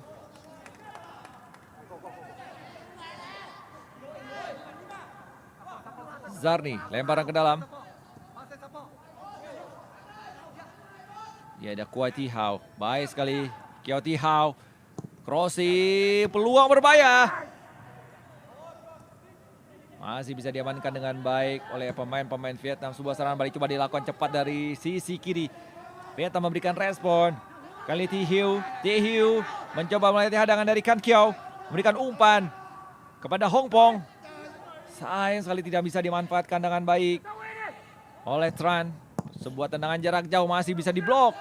Zarni lemparan ke dalam. Ya, ada Kuai Tihau. Baik sekali. Kiao Tihau. Crossing. Peluang berbahaya. Masih bisa diamankan dengan baik oleh pemain-pemain Vietnam. Sebuah serangan balik coba dilakukan cepat dari sisi kiri. Vietnam memberikan respon. Kali Tihau mencoba melatih hadangan dari Kan Kiao. Memberikan umpan kepada Hong Pong. Sayang sekali tidak bisa dimanfaatkan dengan baik oleh Tran. Sebuah tendangan jarak jauh masih bisa diblok.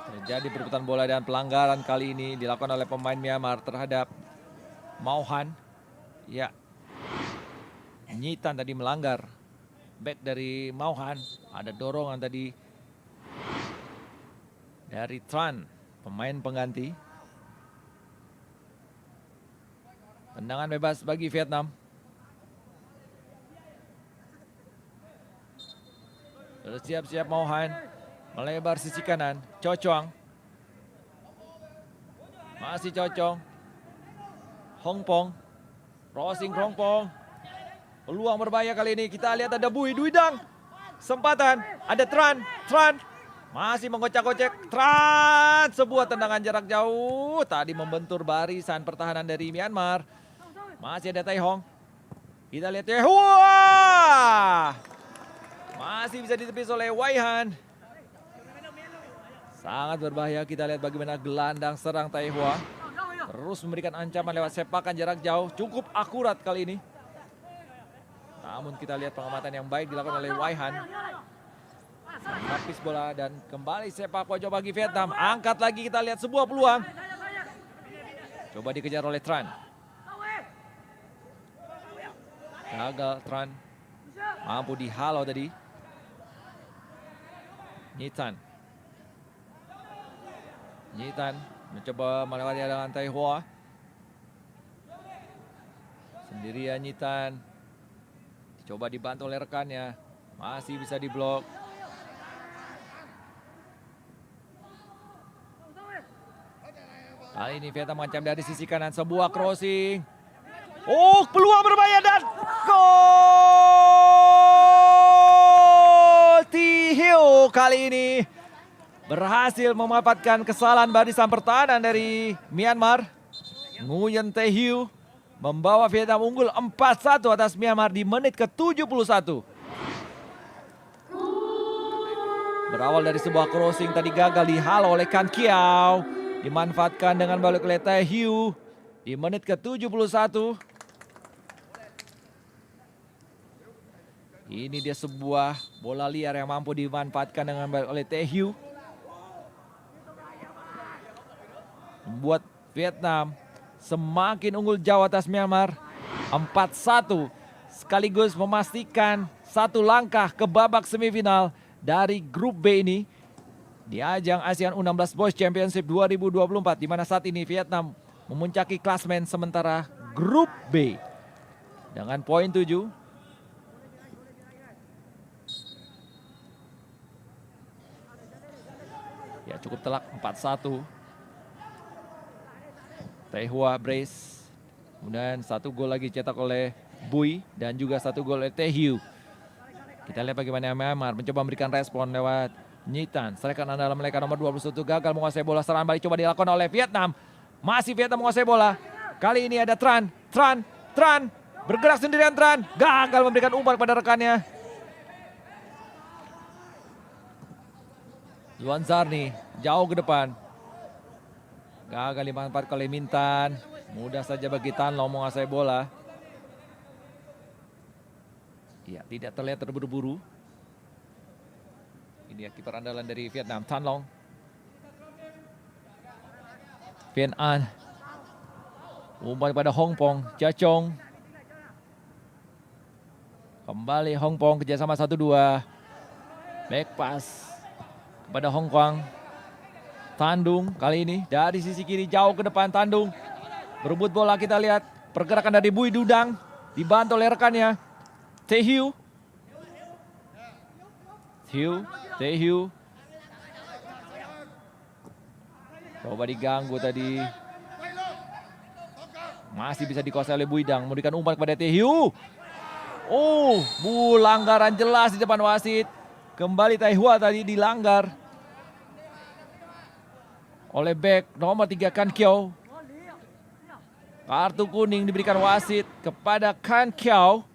Terjadi perebutan bola dan pelanggaran kali ini dilakukan oleh pemain Myanmar terhadap Mau Han. Ya, Nyitan tadi melanggar. Back dari Mau Han. Ada dorongan tadi dari Tran, pemain pengganti. Tendangan bebas bagi Vietnam. Siap-siap Mau Han. Melebar sisi kanan. Cocong. Masih Cocong. Hong Pong. Crossing Hong Pong. Peluang berbahaya kali ini. Kita lihat ada Bui Duidang. Sempatan. Ada Tran. Masih mengocak-kocek. Tran. Sebuah tendangan jarak jauh. Tadi membentur barisan pertahanan dari Myanmar. Masih ada Tai Hong. Kita lihat ya. Wah! Masih bisa ditepis oleh Wai Han. Sangat berbahaya. Kita lihat bagaimana gelandang serang Tai Hua. Terus memberikan ancaman lewat sepakan jarak jauh. Cukup akurat kali ini. Namun kita lihat pengamatan yang baik dilakukan oleh Wai Han. Lapis bola dan kembali sepak pojok bagi Vietnam. Angkat lagi, kita lihat sebuah peluang. Coba dikejar oleh Tran. Gagal Tran. Mampu dihalau tadi. Nyitan mencoba melewati hadangan Tai Hua. Sendirian Nyitan. Coba dibantu oleh rekannya. Masih bisa diblok. Kali ini Vietnam mengancam dari sisi kanan. Sebuah crossing. Oh, peluang berbahaya dan gol! Tihyo kali ini berhasil memanfaatkan kesalahan barisan pertahanan dari Myanmar. Nguyen Tihyo membawa Vietnam unggul 4-1 atas Myanmar di menit ke-71. Berawal dari sebuah crossing tadi gagal dihalau oleh Kan Kiao. Dimanfaatkan dengan balik oleh Tihyo di menit ke-71. Ini dia sebuah bola liar yang mampu dimanfaatkan dengan baik oleh Tihyo. Membuat Vietnam semakin unggul jauh atas Myanmar 4-1. Sekaligus memastikan satu langkah ke babak semifinal dari grup B ini. Di ajang ASEAN U16 Boys Championship 2024. Di mana saat ini Vietnam memuncaki klasmen sementara grup B. Dengan poin 7. Ya, cukup telak 4-1. Tai Hua brace. Kemudian satu gol lagi cetak oleh Bui dan juga satu gol oleh Tihyo. Kita lihat bagaimana Myanmar mencoba memberikan respon lewat Nyitan. Striker andalan mereka nomor 21 gagal menguasai bola. Serangan balik coba dilakukan oleh Vietnam. Masih Vietnam menguasai bola. Kali ini ada Tran. Bergerak sendirian Tran. Gagal memberikan umpan pada rekannya. Zuan Zarni jauh ke depan. Gagal dimanfaatkan oleh Mintan. Mudah saja bagi Tan Long menguasai bola. Ya, tidak terlihat terburu-buru. Ini ya kiper andalan dari Vietnam, Tan Long. Vien An. Umpan pada Hong Pong, Jachong. Kembali Hong Pong kerjasama 1-2. Back pass kepada Hong Kong. Tandung kali ini dari sisi kiri jauh ke depan Tandung. Berebut bola kita lihat. Pergerakan dari Bui Dudang. Dibantu oleh rekannya. Taehyung. Taehyung. Coba diganggu tadi. Masih bisa dikuasai oleh Buidang. Memberikan umpan kepada Taehyung. Pelanggaran jelas di depan wasit. Kembali Taihua tadi dilanggar oleh bek nomor 3 Kan Kiao. Kartu kuning diberikan wasit kepada Kan Kiao.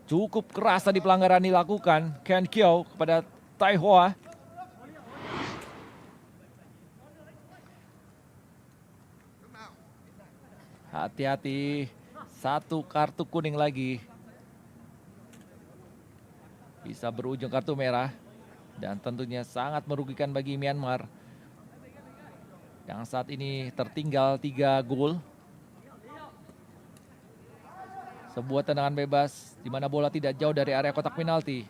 Cukup keras tadi pelanggaran dilakukan Kan Kiao kepada Taihua. Hati-hati, satu kartu kuning lagi. Bisa berujung kartu merah. Dan tentunya sangat merugikan bagi Myanmar. Yang saat ini tertinggal 3 gol. Sebuah tendangan bebas di mana bola tidak jauh dari area kotak penalti.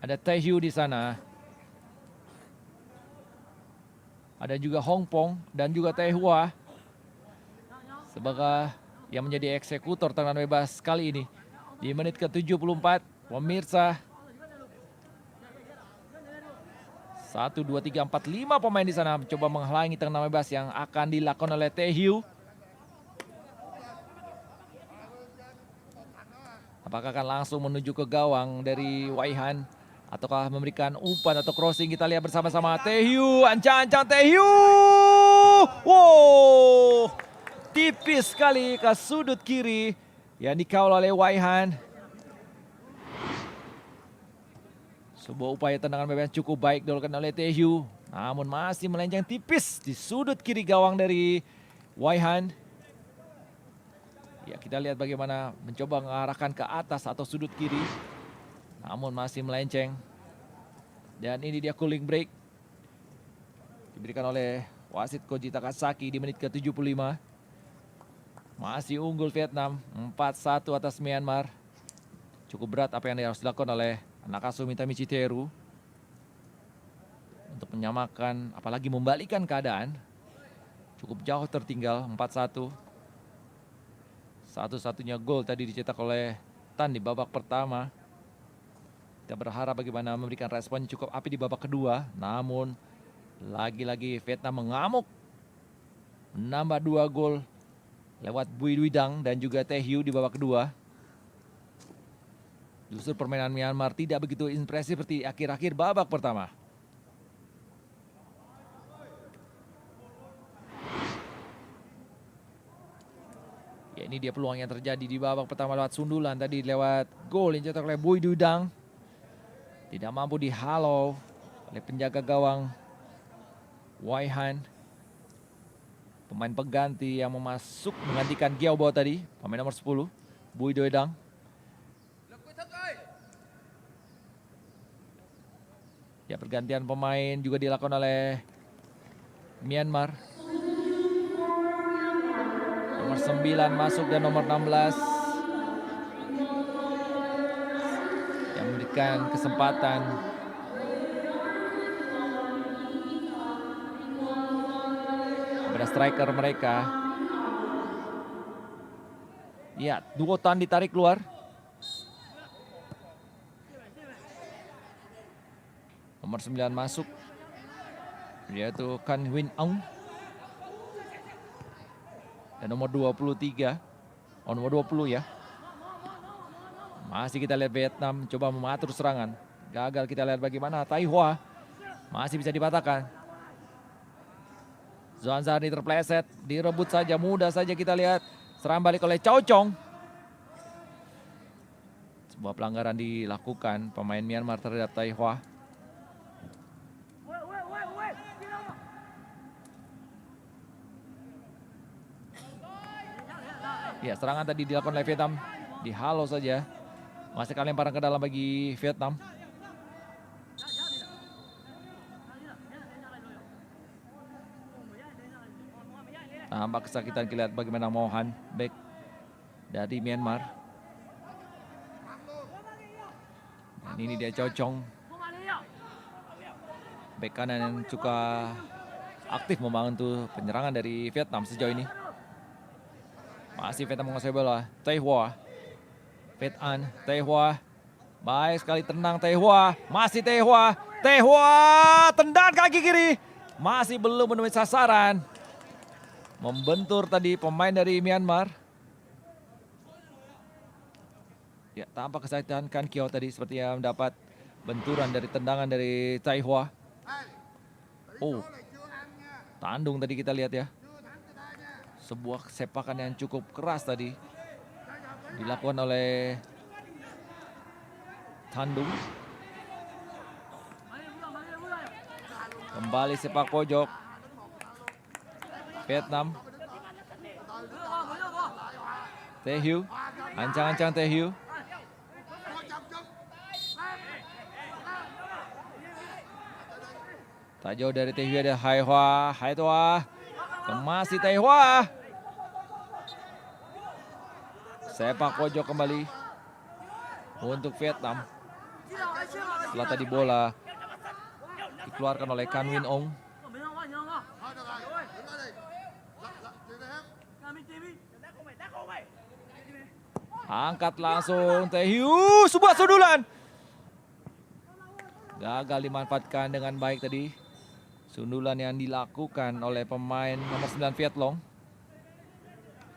Ada Taehyung di sana. Ada juga Hong Pong dan juga Taihua sebagai yang menjadi eksekutor tendangan bebas kali ini. Di menit ke-74, pemirsa. 1, 2, 3, 4, 5 pemain di sana mencoba menghalangi tendangan bebas yang akan dilakukan oleh Taehyung. Apakah akan langsung menuju ke gawang dari Waihan ataukah memberikan umpan atau crossing? Kita lihat bersama-sama. Taehyung, ancang-ancang Taehyung. Wow, tipis sekali ke sudut kiri yang dikawal oleh Waihan. Sebuah upaya tendangan bebas cukup baik dilakukan oleh Taehyung. Namun masih melenceng tipis di sudut kiri gawang dari Waihan. Ya, kita lihat bagaimana mencoba mengarahkan ke atas atau sudut kiri. Namun masih melenceng. Dan ini dia cooling break. Diberikan oleh wasit Koji Takasaki di menit ke-75. Masih unggul Vietnam 4-1 atas Myanmar. Cukup berat apa yang harus dilakukan oleh Nakasu Mitamichi Teru untuk menyamakan, apalagi membalikan keadaan. Cukup jauh tertinggal 4-1. Satu-satunya gol tadi dicetak oleh Tan di babak pertama. Kita berharap bagaimana memberikan respon cukup api di babak kedua. Namun lagi-lagi Vietnam mengamuk. Menambah 2 gol lewat Bui Duidang dan juga Taehyung di babak kedua. Justru permainan Myanmar tidak begitu impresif seperti akhir-akhir babak pertama. Ya, ini dia peluang yang terjadi di babak pertama lewat sundulan tadi, lewat gol yang dicetak oleh Bui Duidang. Tidak mampu dihalau oleh penjaga gawang Waihan. Pemain pengganti yang memasuk menggantikan Giao Bao tadi, pemain nomor 10, Bui Duidang. Ya, pergantian pemain juga dilakukan oleh Myanmar. Nomor 9 masuk dan nomor 16 yang memberikan kesempatan kepada striker mereka. Ya, Duo Tan ditarik keluar. Nomor 9 masuk, yaitu Kan Win Ong. Dan nomor 23, nomor 20 ya. Masih kita lihat Vietnam coba mengatur serangan. Gagal, kita lihat bagaimana Taihua masih bisa dipatahkan. Zuan Zarni terpleset, direbut saja, mudah saja kita lihat. Serang balik oleh Chow Chong. Sebuah pelanggaran dilakukan pemain Myanmar terhadap Taihua. Ya, serangan tadi dilakukan oleh Vietnam. Dihalau saja. Masih kali lemparan ke dalam bagi Vietnam. Nampak kesakitan, kita lihat bagaimana Mohan back dari Myanmar. Dan ini dia Chow Chong, back kanan yang suka aktif membangun tuh penyerangan dari Vietnam sejauh ini. Masih Vietnam menguasai bola. Tay Hua, Viet An, Tay Hua, baik sekali tenang Tay Hua, masih Tay Hua, tendang kaki kiri, masih belum menemui sasaran. Membentur tadi pemain dari Myanmar. Ya, tampak kesakitan Kan Kiao tadi seperti yang mendapat benturan dari tendangan dari Tay Hua. Oh, tandung tadi kita lihat ya. Sebuah sepakan yang cukup keras tadi dilakukan oleh Tandung. Kembali sepak pojok Vietnam. Tae Hyu, ancang-ancang Tae Hyu. Tak jauh dari Tae Hyu ada Hai Hua, Hai Toa. Masih Tae Hua. Sepak pojok kembali untuk Vietnam. Setelah tadi bola dikeluarkan oleh Can Win Ong. Angkat langsung Tae Hyu, sebuah sundulan. Gagal dimanfaatkan dengan baik tadi. Sundulan yang dilakukan oleh pemain nomor 9 Viet Long.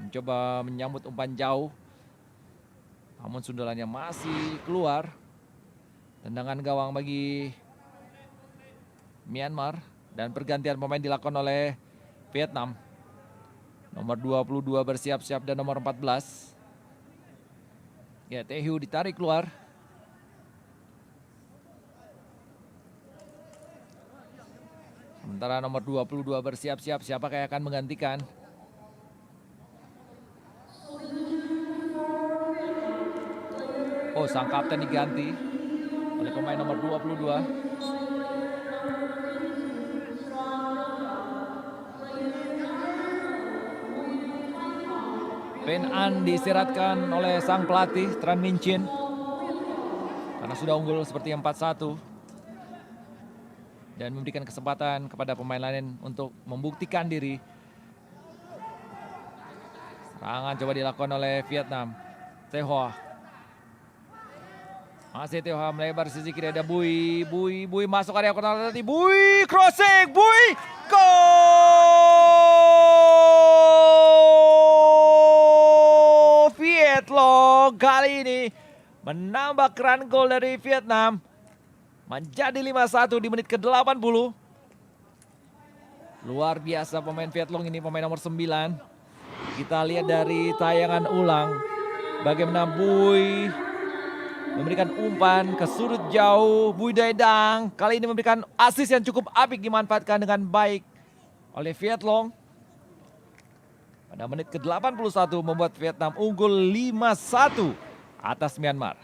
Mencoba menyambut umpan jauh. Namun sundulannya masih keluar. Tendangan gawang bagi Myanmar. Dan pergantian pemain dilakukan oleh Vietnam. Nomor 22 bersiap-siap dan nomor 14. Ya, Tae Hyu ditarik keluar. Sementara nomor 22 bersiap-siap, siapakah yang akan menggantikan? Oh, sang kapten diganti oleh pemain nomor 22. Pen An diistirahatkan oleh sang pelatih Tran Min Chin karena sudah unggul seperti 4-1 dan memberikan kesempatan kepada pemain lain untuk membuktikan diri. Serangan coba dilakukan oleh Vietnam. Tae Hua. Masih Tae Hua melebar sisi kiri, ada Bui. Bui masuk area kotak tadi. Bui crossing, Bui gol! Viet Long kali ini menambah keran gol dari Vietnam. Menjadi 5-1 di menit ke-80. Luar biasa pemain Viet Long ini, pemain nomor 9. Kita lihat dari tayangan ulang bagaimana Bui memberikan umpan ke sudut jauh. Bui Daedang kali ini memberikan assist yang cukup apik, dimanfaatkan dengan baik oleh Viet Long. Pada menit ke-81 membuat Vietnam unggul 5-1 atas Myanmar.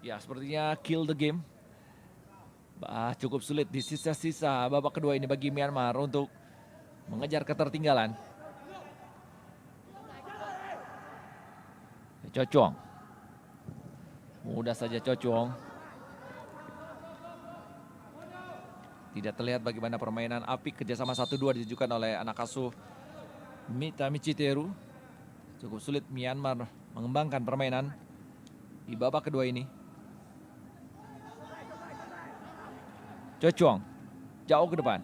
Ya, sepertinya kill the game. Cukup sulit di sisa-sisa babak kedua ini bagi Myanmar untuk mengejar ketertinggalan. Chow Chong. Mudah saja Chow Chong. Tidak terlihat bagaimana permainan apik kerjasama 1-2 ditujukan oleh anak asuh Mita Michiteru. Cukup sulit Myanmar mengembangkan permainan di babak kedua ini. Chow Chong jauh ke depan.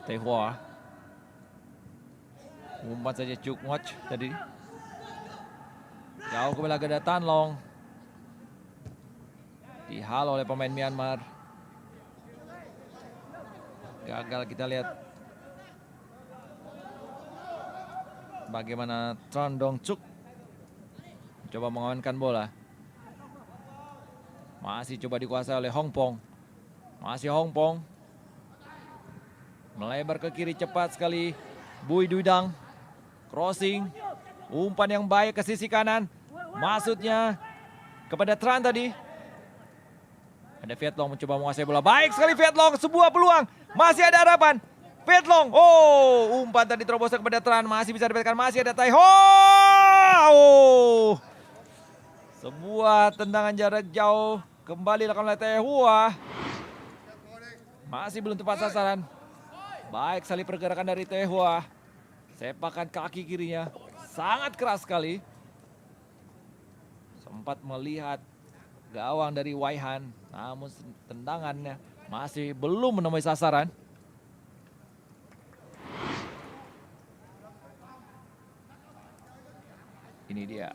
Tae Hua. Umpan saja Chuk Ngoc tadi. Jauh ke belah ganda Tan Long. Dihalau oleh pemain Myanmar. Gagal, kita lihat bagaimana Tran Dong Chuk coba mengamankan bola. Masih coba dikuasai oleh Hong Pong. Masih Hong Pong. Melebar ke kiri cepat sekali. Bui Duidang. Crossing. Umpan yang baik ke sisi kanan. Maksudnya kepada Tran tadi. Ada Vietlong mencoba menguasai bola. Baik sekali Vietlong, sebuah peluang. Masih ada harapan. Vietlong, oh umpan tadi terobos kepada Tran. Masih bisa diberikan, masih ada Tai Ho. Oh. Sebuah tendangan jarak jauh. Kembali dilakukan oleh Tai Hua. Masih belum tepat sasaran. Baik sekali pergerakan dari Tai Hua. Sepakan kaki kirinya. Sangat keras sekali. Sempat melihat gawang dari Waihan. Namun tendangannya masih belum menemui sasaran. Ini dia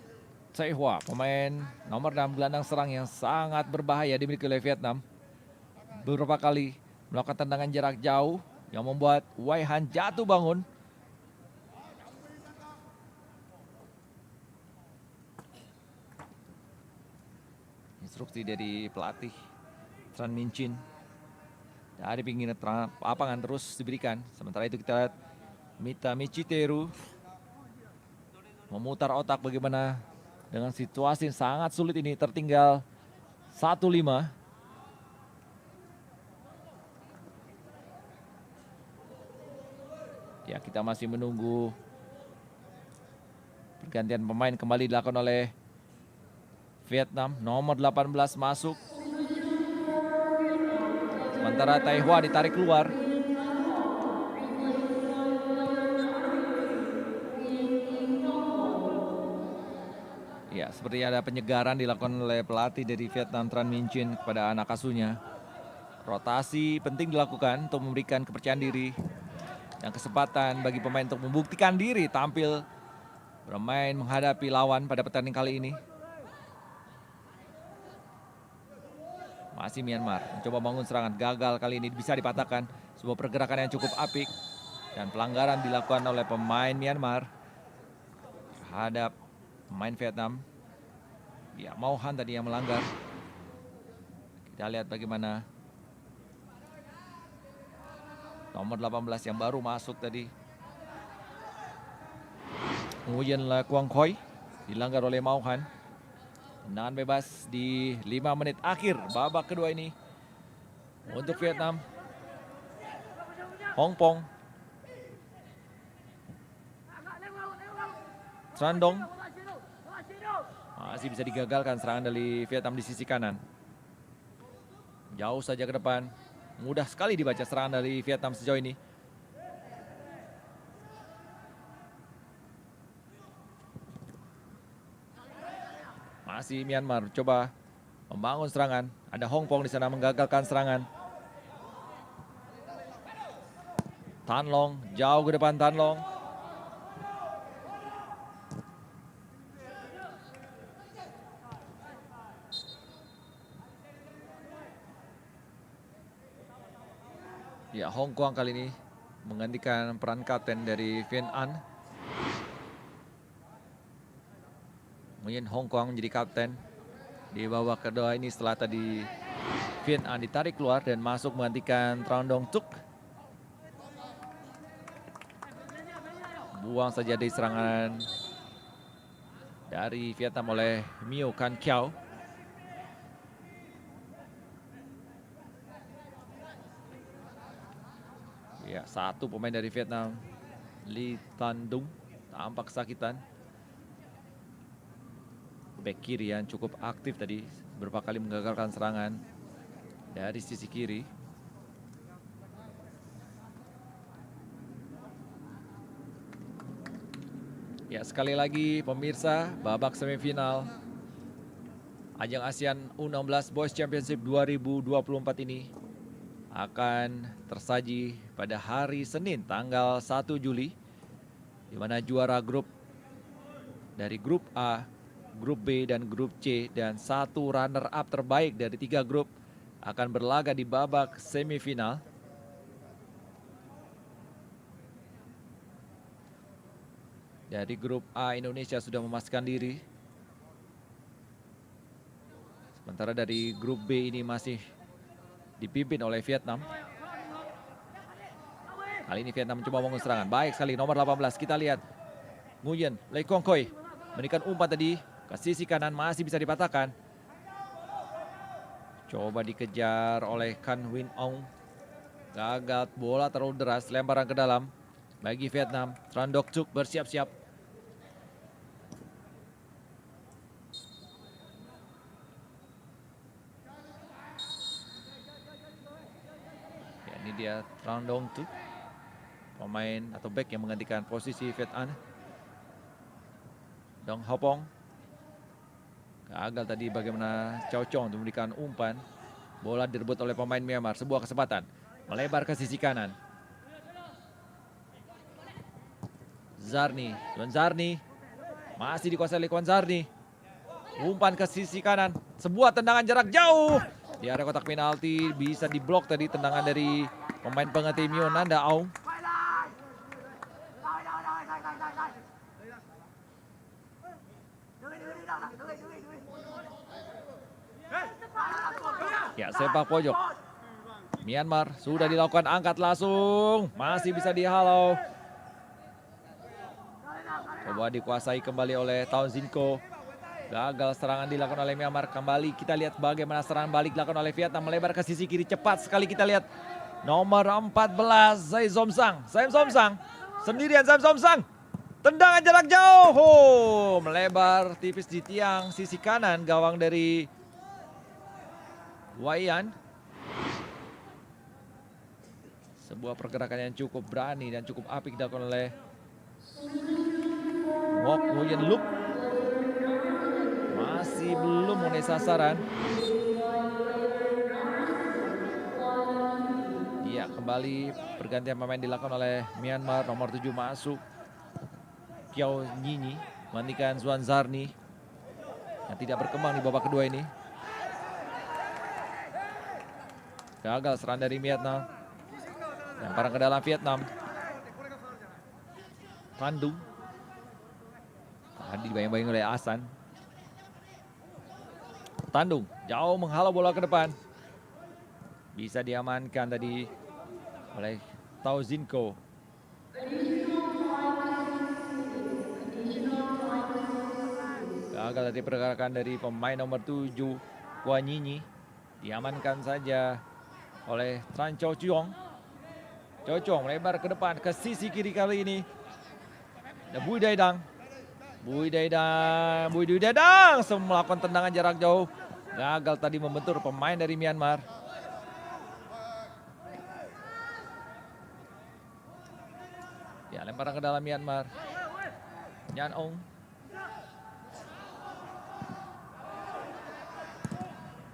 Tai Hua, pemain nomor 6 gelandang serang yang sangat berbahaya dimiliki oleh Vietnam. Beberapa kali melakukan tendangan jarak jauh yang membuat Waihan jatuh bangun. Instruksi dari pelatih Tran Minh Chin. Dari pinggir lapangan terus diberikan. Sementara itu kita lihat Mita Michiteru memutar otak bagaimana dengan situasi yang sangat sulit ini, tertinggal 1-5. Ya, kita masih menunggu pergantian pemain kembali dilakukan oleh Vietnam. Nomor 18 masuk. Sementara Tai Hua ditarik keluar. Ya, sepertinya ada penyegaran dilakukan oleh pelatih dari Vietnam Tran Minh Chin kepada anak asuhnya. Rotasi penting dilakukan untuk memberikan kepercayaan diri dan kesempatan bagi pemain untuk membuktikan diri tampil bermain menghadapi lawan pada pertandingan kali ini. Masih Myanmar mencoba bangun serangan, gagal kali ini, bisa dipatahkan. Sebuah pergerakan yang cukup apik dan pelanggaran dilakukan oleh pemain Myanmar terhadap pemain Vietnam. Ya, Mau Han tadi yang melanggar. Kita lihat bagaimana nomor 18 yang baru masuk tadi, Nguyen Le Quang Khoi, dilanggar oleh Mau Han. Tendangan bebas di 5 menit akhir babak kedua ini untuk Vietnam. Hong Pong, Trandong, masih bisa digagalkan serangan dari Vietnam di sisi kanan. Jauh saja ke depan. Mudah sekali dibaca serangan dari Vietnam sejauh ini. Masih Myanmar coba membangun serangan. Ada Hong Pong di sana menggagalkan serangan. Tan Long jauh ke depan, Tan Long. Ya, Hong Kong kali ini menggantikan peran kapten dari Vien An. Mungkin Hong Kong menjadi kapten di babak kedua ini setelah tadi Vien An ditarik keluar dan masuk menggantikan Trandong Tuk. Buang saja di serangan dari Vietnam oleh Mio Kan Kiao. Ya, satu pemain dari Vietnam, Lee Tan Dung, tampak kesakitan. Bek kiri yang cukup aktif tadi, beberapa kali menggagalkan serangan dari sisi kiri. Ya, sekali lagi pemirsa, babak semifinal ajang ASEAN U16 Boys Championship 2024 ini akan tersaji pada hari Senin tanggal 1 Juli, di mana juara grup dari grup A, grup B, dan grup C, dan satu runner-up terbaik dari 3 grup akan berlaga di babak semifinal. Dari grup A, Indonesia sudah memastikan diri. Sementara dari grup B ini masih dipimpin oleh Vietnam. Kali ini Vietnam mencoba bangun serangan. Baik sekali nomor 18, kita lihat Nguyen Le Quang Khoi memberikan umpan tadi ke sisi kanan, masih bisa dipatahkan. Coba dikejar oleh Kan Win Ong. Gagal, bola terlalu deras, lemparan ke dalam bagi Vietnam. Tran Doc Trúc bersiap-siap. Ya, ini dia Tran Doc Trúc, pemain atau back yang menggantikan posisi Viet An. Dong Hopong. Gagal tadi bagaimana Chow Chong untuk memberikan umpan. Bola direbut oleh pemain Myanmar. Sebuah kesempatan. Melebar ke sisi kanan. Zarni. Yuan Zarni. Masih dikuasai oleh Yuan Zarni. Umpan ke sisi kanan. Sebuah tendangan jarak jauh. Di area kotak penalti. Bisa diblok tadi tendangan dari pemain pengganti Myon Nanda Aung. Ya, sepak pojok. Myanmar sudah dilakukan angkat langsung. Masih bisa dihalau. Coba dikuasai kembali oleh Townsend Ko. Gagal serangan dilakukan oleh Myanmar. Kembali kita lihat bagaimana serangan balik dilakukan oleh Vietnam. Melebar ke sisi kiri cepat sekali kita lihat. Nomor 14 Zai Somsang. Zai Somsang. Sendirian Zai Somsang. Tendangan jarak jauh. Oh, melebar tipis di tiang sisi kanan gawang dari Wayan. Sebuah pergerakan yang cukup berani dan cukup apik dilakukan oleh Wok Woyen Lup. Masih belum mengenai sasaran. Ya, kembali pergantian pemain dilakukan oleh Myanmar. Nomor 7 masuk Kiao Nyinyi menggantikan Zuan Zarni yang tidak berkembang di babak kedua ini. Gagal serangan dari Vietnam. Lemparan ke dalam Vietnam. Tandung. Tadi dibayang-bayang oleh Asan. Tandung jauh menghalau bola ke depan. Bisa diamankan tadi oleh Townsend Ko. Gagal tadi pergerakan dari pemain nomor 7 Kuan Nyinyi. Diamankan saja oleh Tran Chow Chong. Chow Chong melebar ke depan ke sisi kiri kali ini. Dan Bui Daidang. Bui Daidang melakukan tendangan jarak jauh. Gagal tadi membentur pemain dari Myanmar. Ya, lemparan ke dalam Myanmar. Nyan Ong.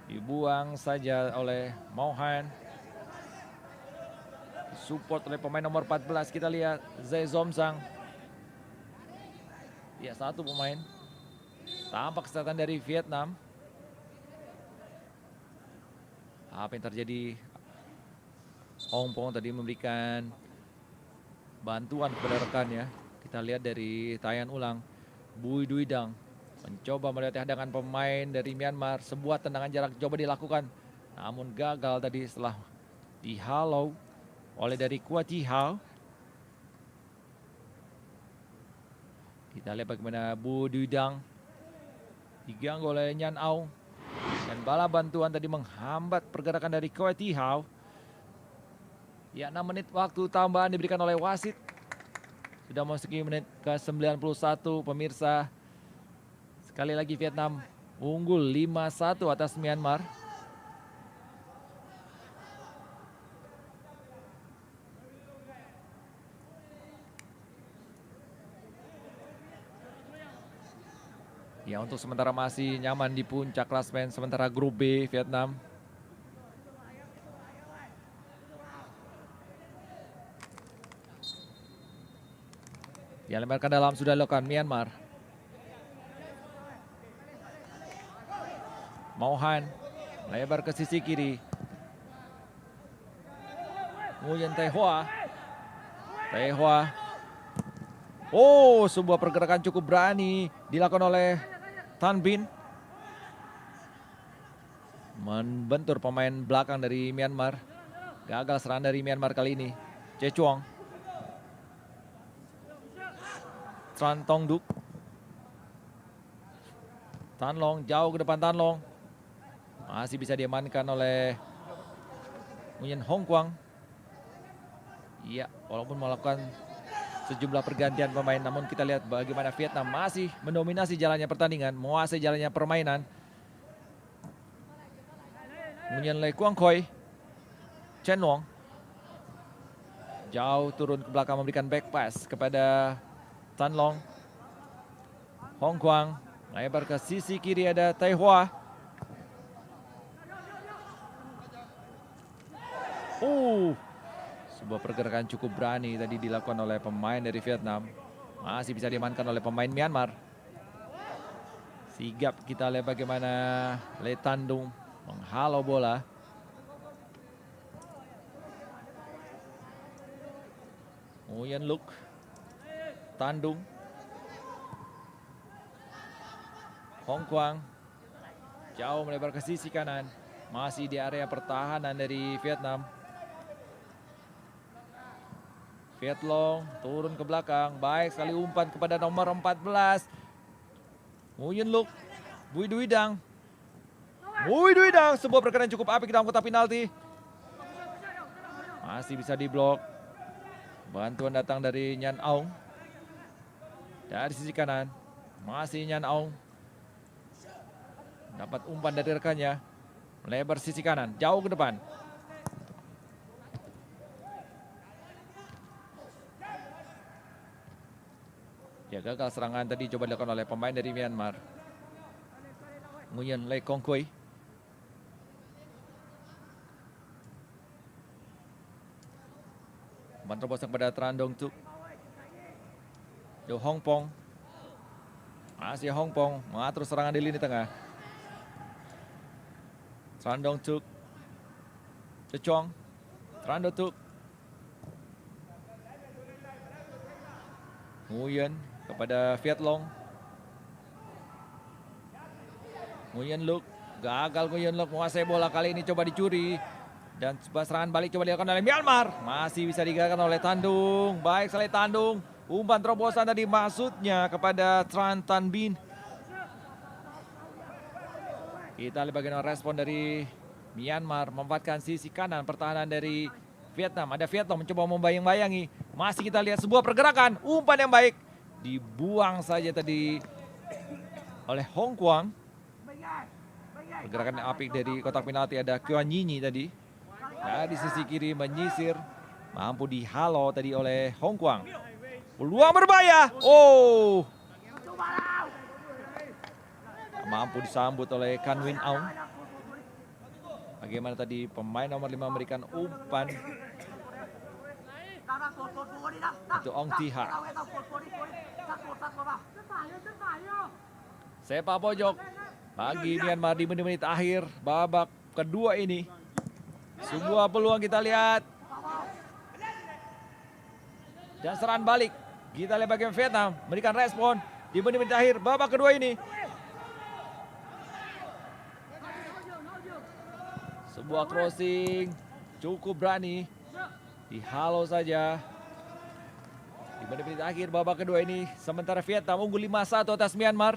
Dibuang saja oleh Mohan. Support oleh pemain nomor 14. Kita lihat Zai Somsang. Ya, satu pemain. Tampak kesehatan dari Vietnam. Apa yang terjadi? Ong Pong tadi memberikan bantuan kepada rekannya. Kita lihat dari tayangan ulang. Bui Duidang mencoba melihat hadangan pemain dari Myanmar. Sebuah tendangan jarak coba dilakukan. Namun gagal tadi setelah dihalau oleh dari Kua Chi Hao. Kita lihat bagaimana Bu Duidang diganggu oleh Nyan Aung. Dan bala bantuan tadi menghambat pergerakan dari Kua Chi Hao. Ya, 6 menit waktu tambahan diberikan oleh wasit. Sudah memasuki menit ke-91 pemirsa. Sekali lagi Vietnam unggul 5-1 atas Myanmar. Ya, untuk sementara masih nyaman di puncak klasemen sementara grup B Vietnam. Ya, lemparkan dalam sudah dilakukan Myanmar. Mohan lebar ke sisi kiri. Nguyen Tehua. Oh, sebuah pergerakan cukup berani dilakukan oleh Tan Bin. Membentur pemain belakang dari Myanmar. Gagal serangan dari Myanmar kali ini. Che Chuang. Tran Tong Duk. Tan Long jauh ke depan Tan Long. Masih bisa diamankan oleh Nguyen Hong Quang. Iya, walaupun melakukan sejumlah pergantian pemain, namun kita lihat bagaimana Vietnam masih mendominasi jalannya pertandingan, menguasai jalannya permainan. Nguyen Le Quang Khoi, Chen Wong jauh turun ke belakang memberikan back pass kepada Tan Long. Hong Quang lebar ke sisi kiri, ada Tai Hua. Sebuah pergerakan cukup berani tadi dilakukan oleh pemain dari Vietnam. Masih bisa diamankan oleh pemain Myanmar. Sigap kita lihat bagaimana Le Tandung menghalau bola. Nguyen Luk, Tandung, Hong Quang jauh melebar ke sisi kanan. Masih di area pertahanan dari Vietnam. Viet Long turun ke belakang, baik sekali umpan kepada nomor 14. Nguyen Luk, Bui Dui Dang. Bui Dui Dang, sebuah pergerakan cukup apik dalam kotak penalti. Masih bisa diblok. Bantuan datang dari Nhan Aung. Dari sisi kanan, masih Nhan Aung. Dapat umpan dari rekannya. Melebar sisi kanan, jauh ke depan. Ya, gagal serangan tadi coba dilakukan oleh pemain dari Myanmar. Nguyen Le Quang Khoi. Umpan terobosan kepada Tran Dong Tuk. Do Hong Pong. Masih Hong Pong mengatur serangan di lini tengah. Tran Dong Tuk. Chong. Tran Dong Tuk. Nguyen kepada Viet Long. Nguyen Luk, gagal Nguyen Luk menguasai bola, kali ini coba dicuri. Dan serangan balik coba dilakukan oleh Myanmar. Masih bisa digagalkan oleh Tandung. Baik sekali Tandung. Umpan terobosan tadi maksudnya kepada Tran Tan Bin. Kita lihat bagaimana respon dari Myanmar memanfaatkan sisi kanan pertahanan dari Vietnam. Ada Vietnam mencoba membayang-bayangi. Masih kita lihat sebuah pergerakan. Umpan yang baik. Dibuang saja tadi oleh Hong Quang. Pergerakan apik dari kotak penalti, ada Kuan Nyinyi tadi. Dari sisi kiri menyisir. Mampu dihalau tadi oleh Hong Quang. Peluang berbahaya. Mampu disambut oleh Kan Win Aung. Bagaimana tadi pemain nomor 5 memberikan umpan. Itu Ong Thi-ha. Sepak pojok bagi Myanmar di menit-menit akhir babak kedua ini. Sebuah peluang kita lihat. Dan serangan balik. Kita lihat bagaimana Vietnam memberikan respon di menit-menit akhir babak kedua ini. Sebuah crossing cukup berani. Dihalau saja. Di menit-menit akhir babak kedua ini. Sementara Vietnam unggul 5-1 atas Myanmar.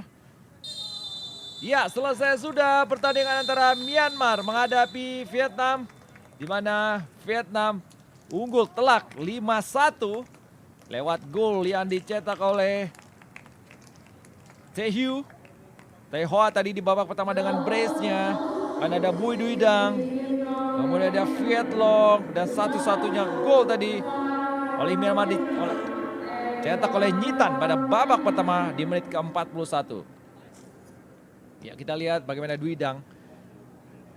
Ya, selesai sudah pertandingan antara Myanmar menghadapi Vietnam. Di mana Vietnam unggul telak 5-1 lewat gol yang dicetak oleh Tae-hyu. Tai Hua tadi di babak pertama dengan brace-nya. Kan ada Bui Dui Dang. Kemudian ada Viet Long. Dan satu-satunya gol tadi oleh Myanmar dicetak oleh Nyitan pada babak pertama di menit ke-41. Ya, kita lihat bagaimana Dui Dang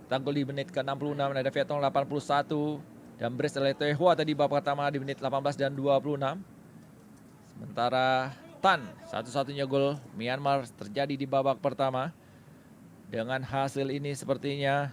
tanggul di menit ke-66, ada Viet Long 81 dan brace oleh Tai Hua tadi babak pertama di menit 18 dan 26. Sementara Tan, satu-satunya gol Myanmar terjadi di babak pertama. Dengan hasil ini sepertinya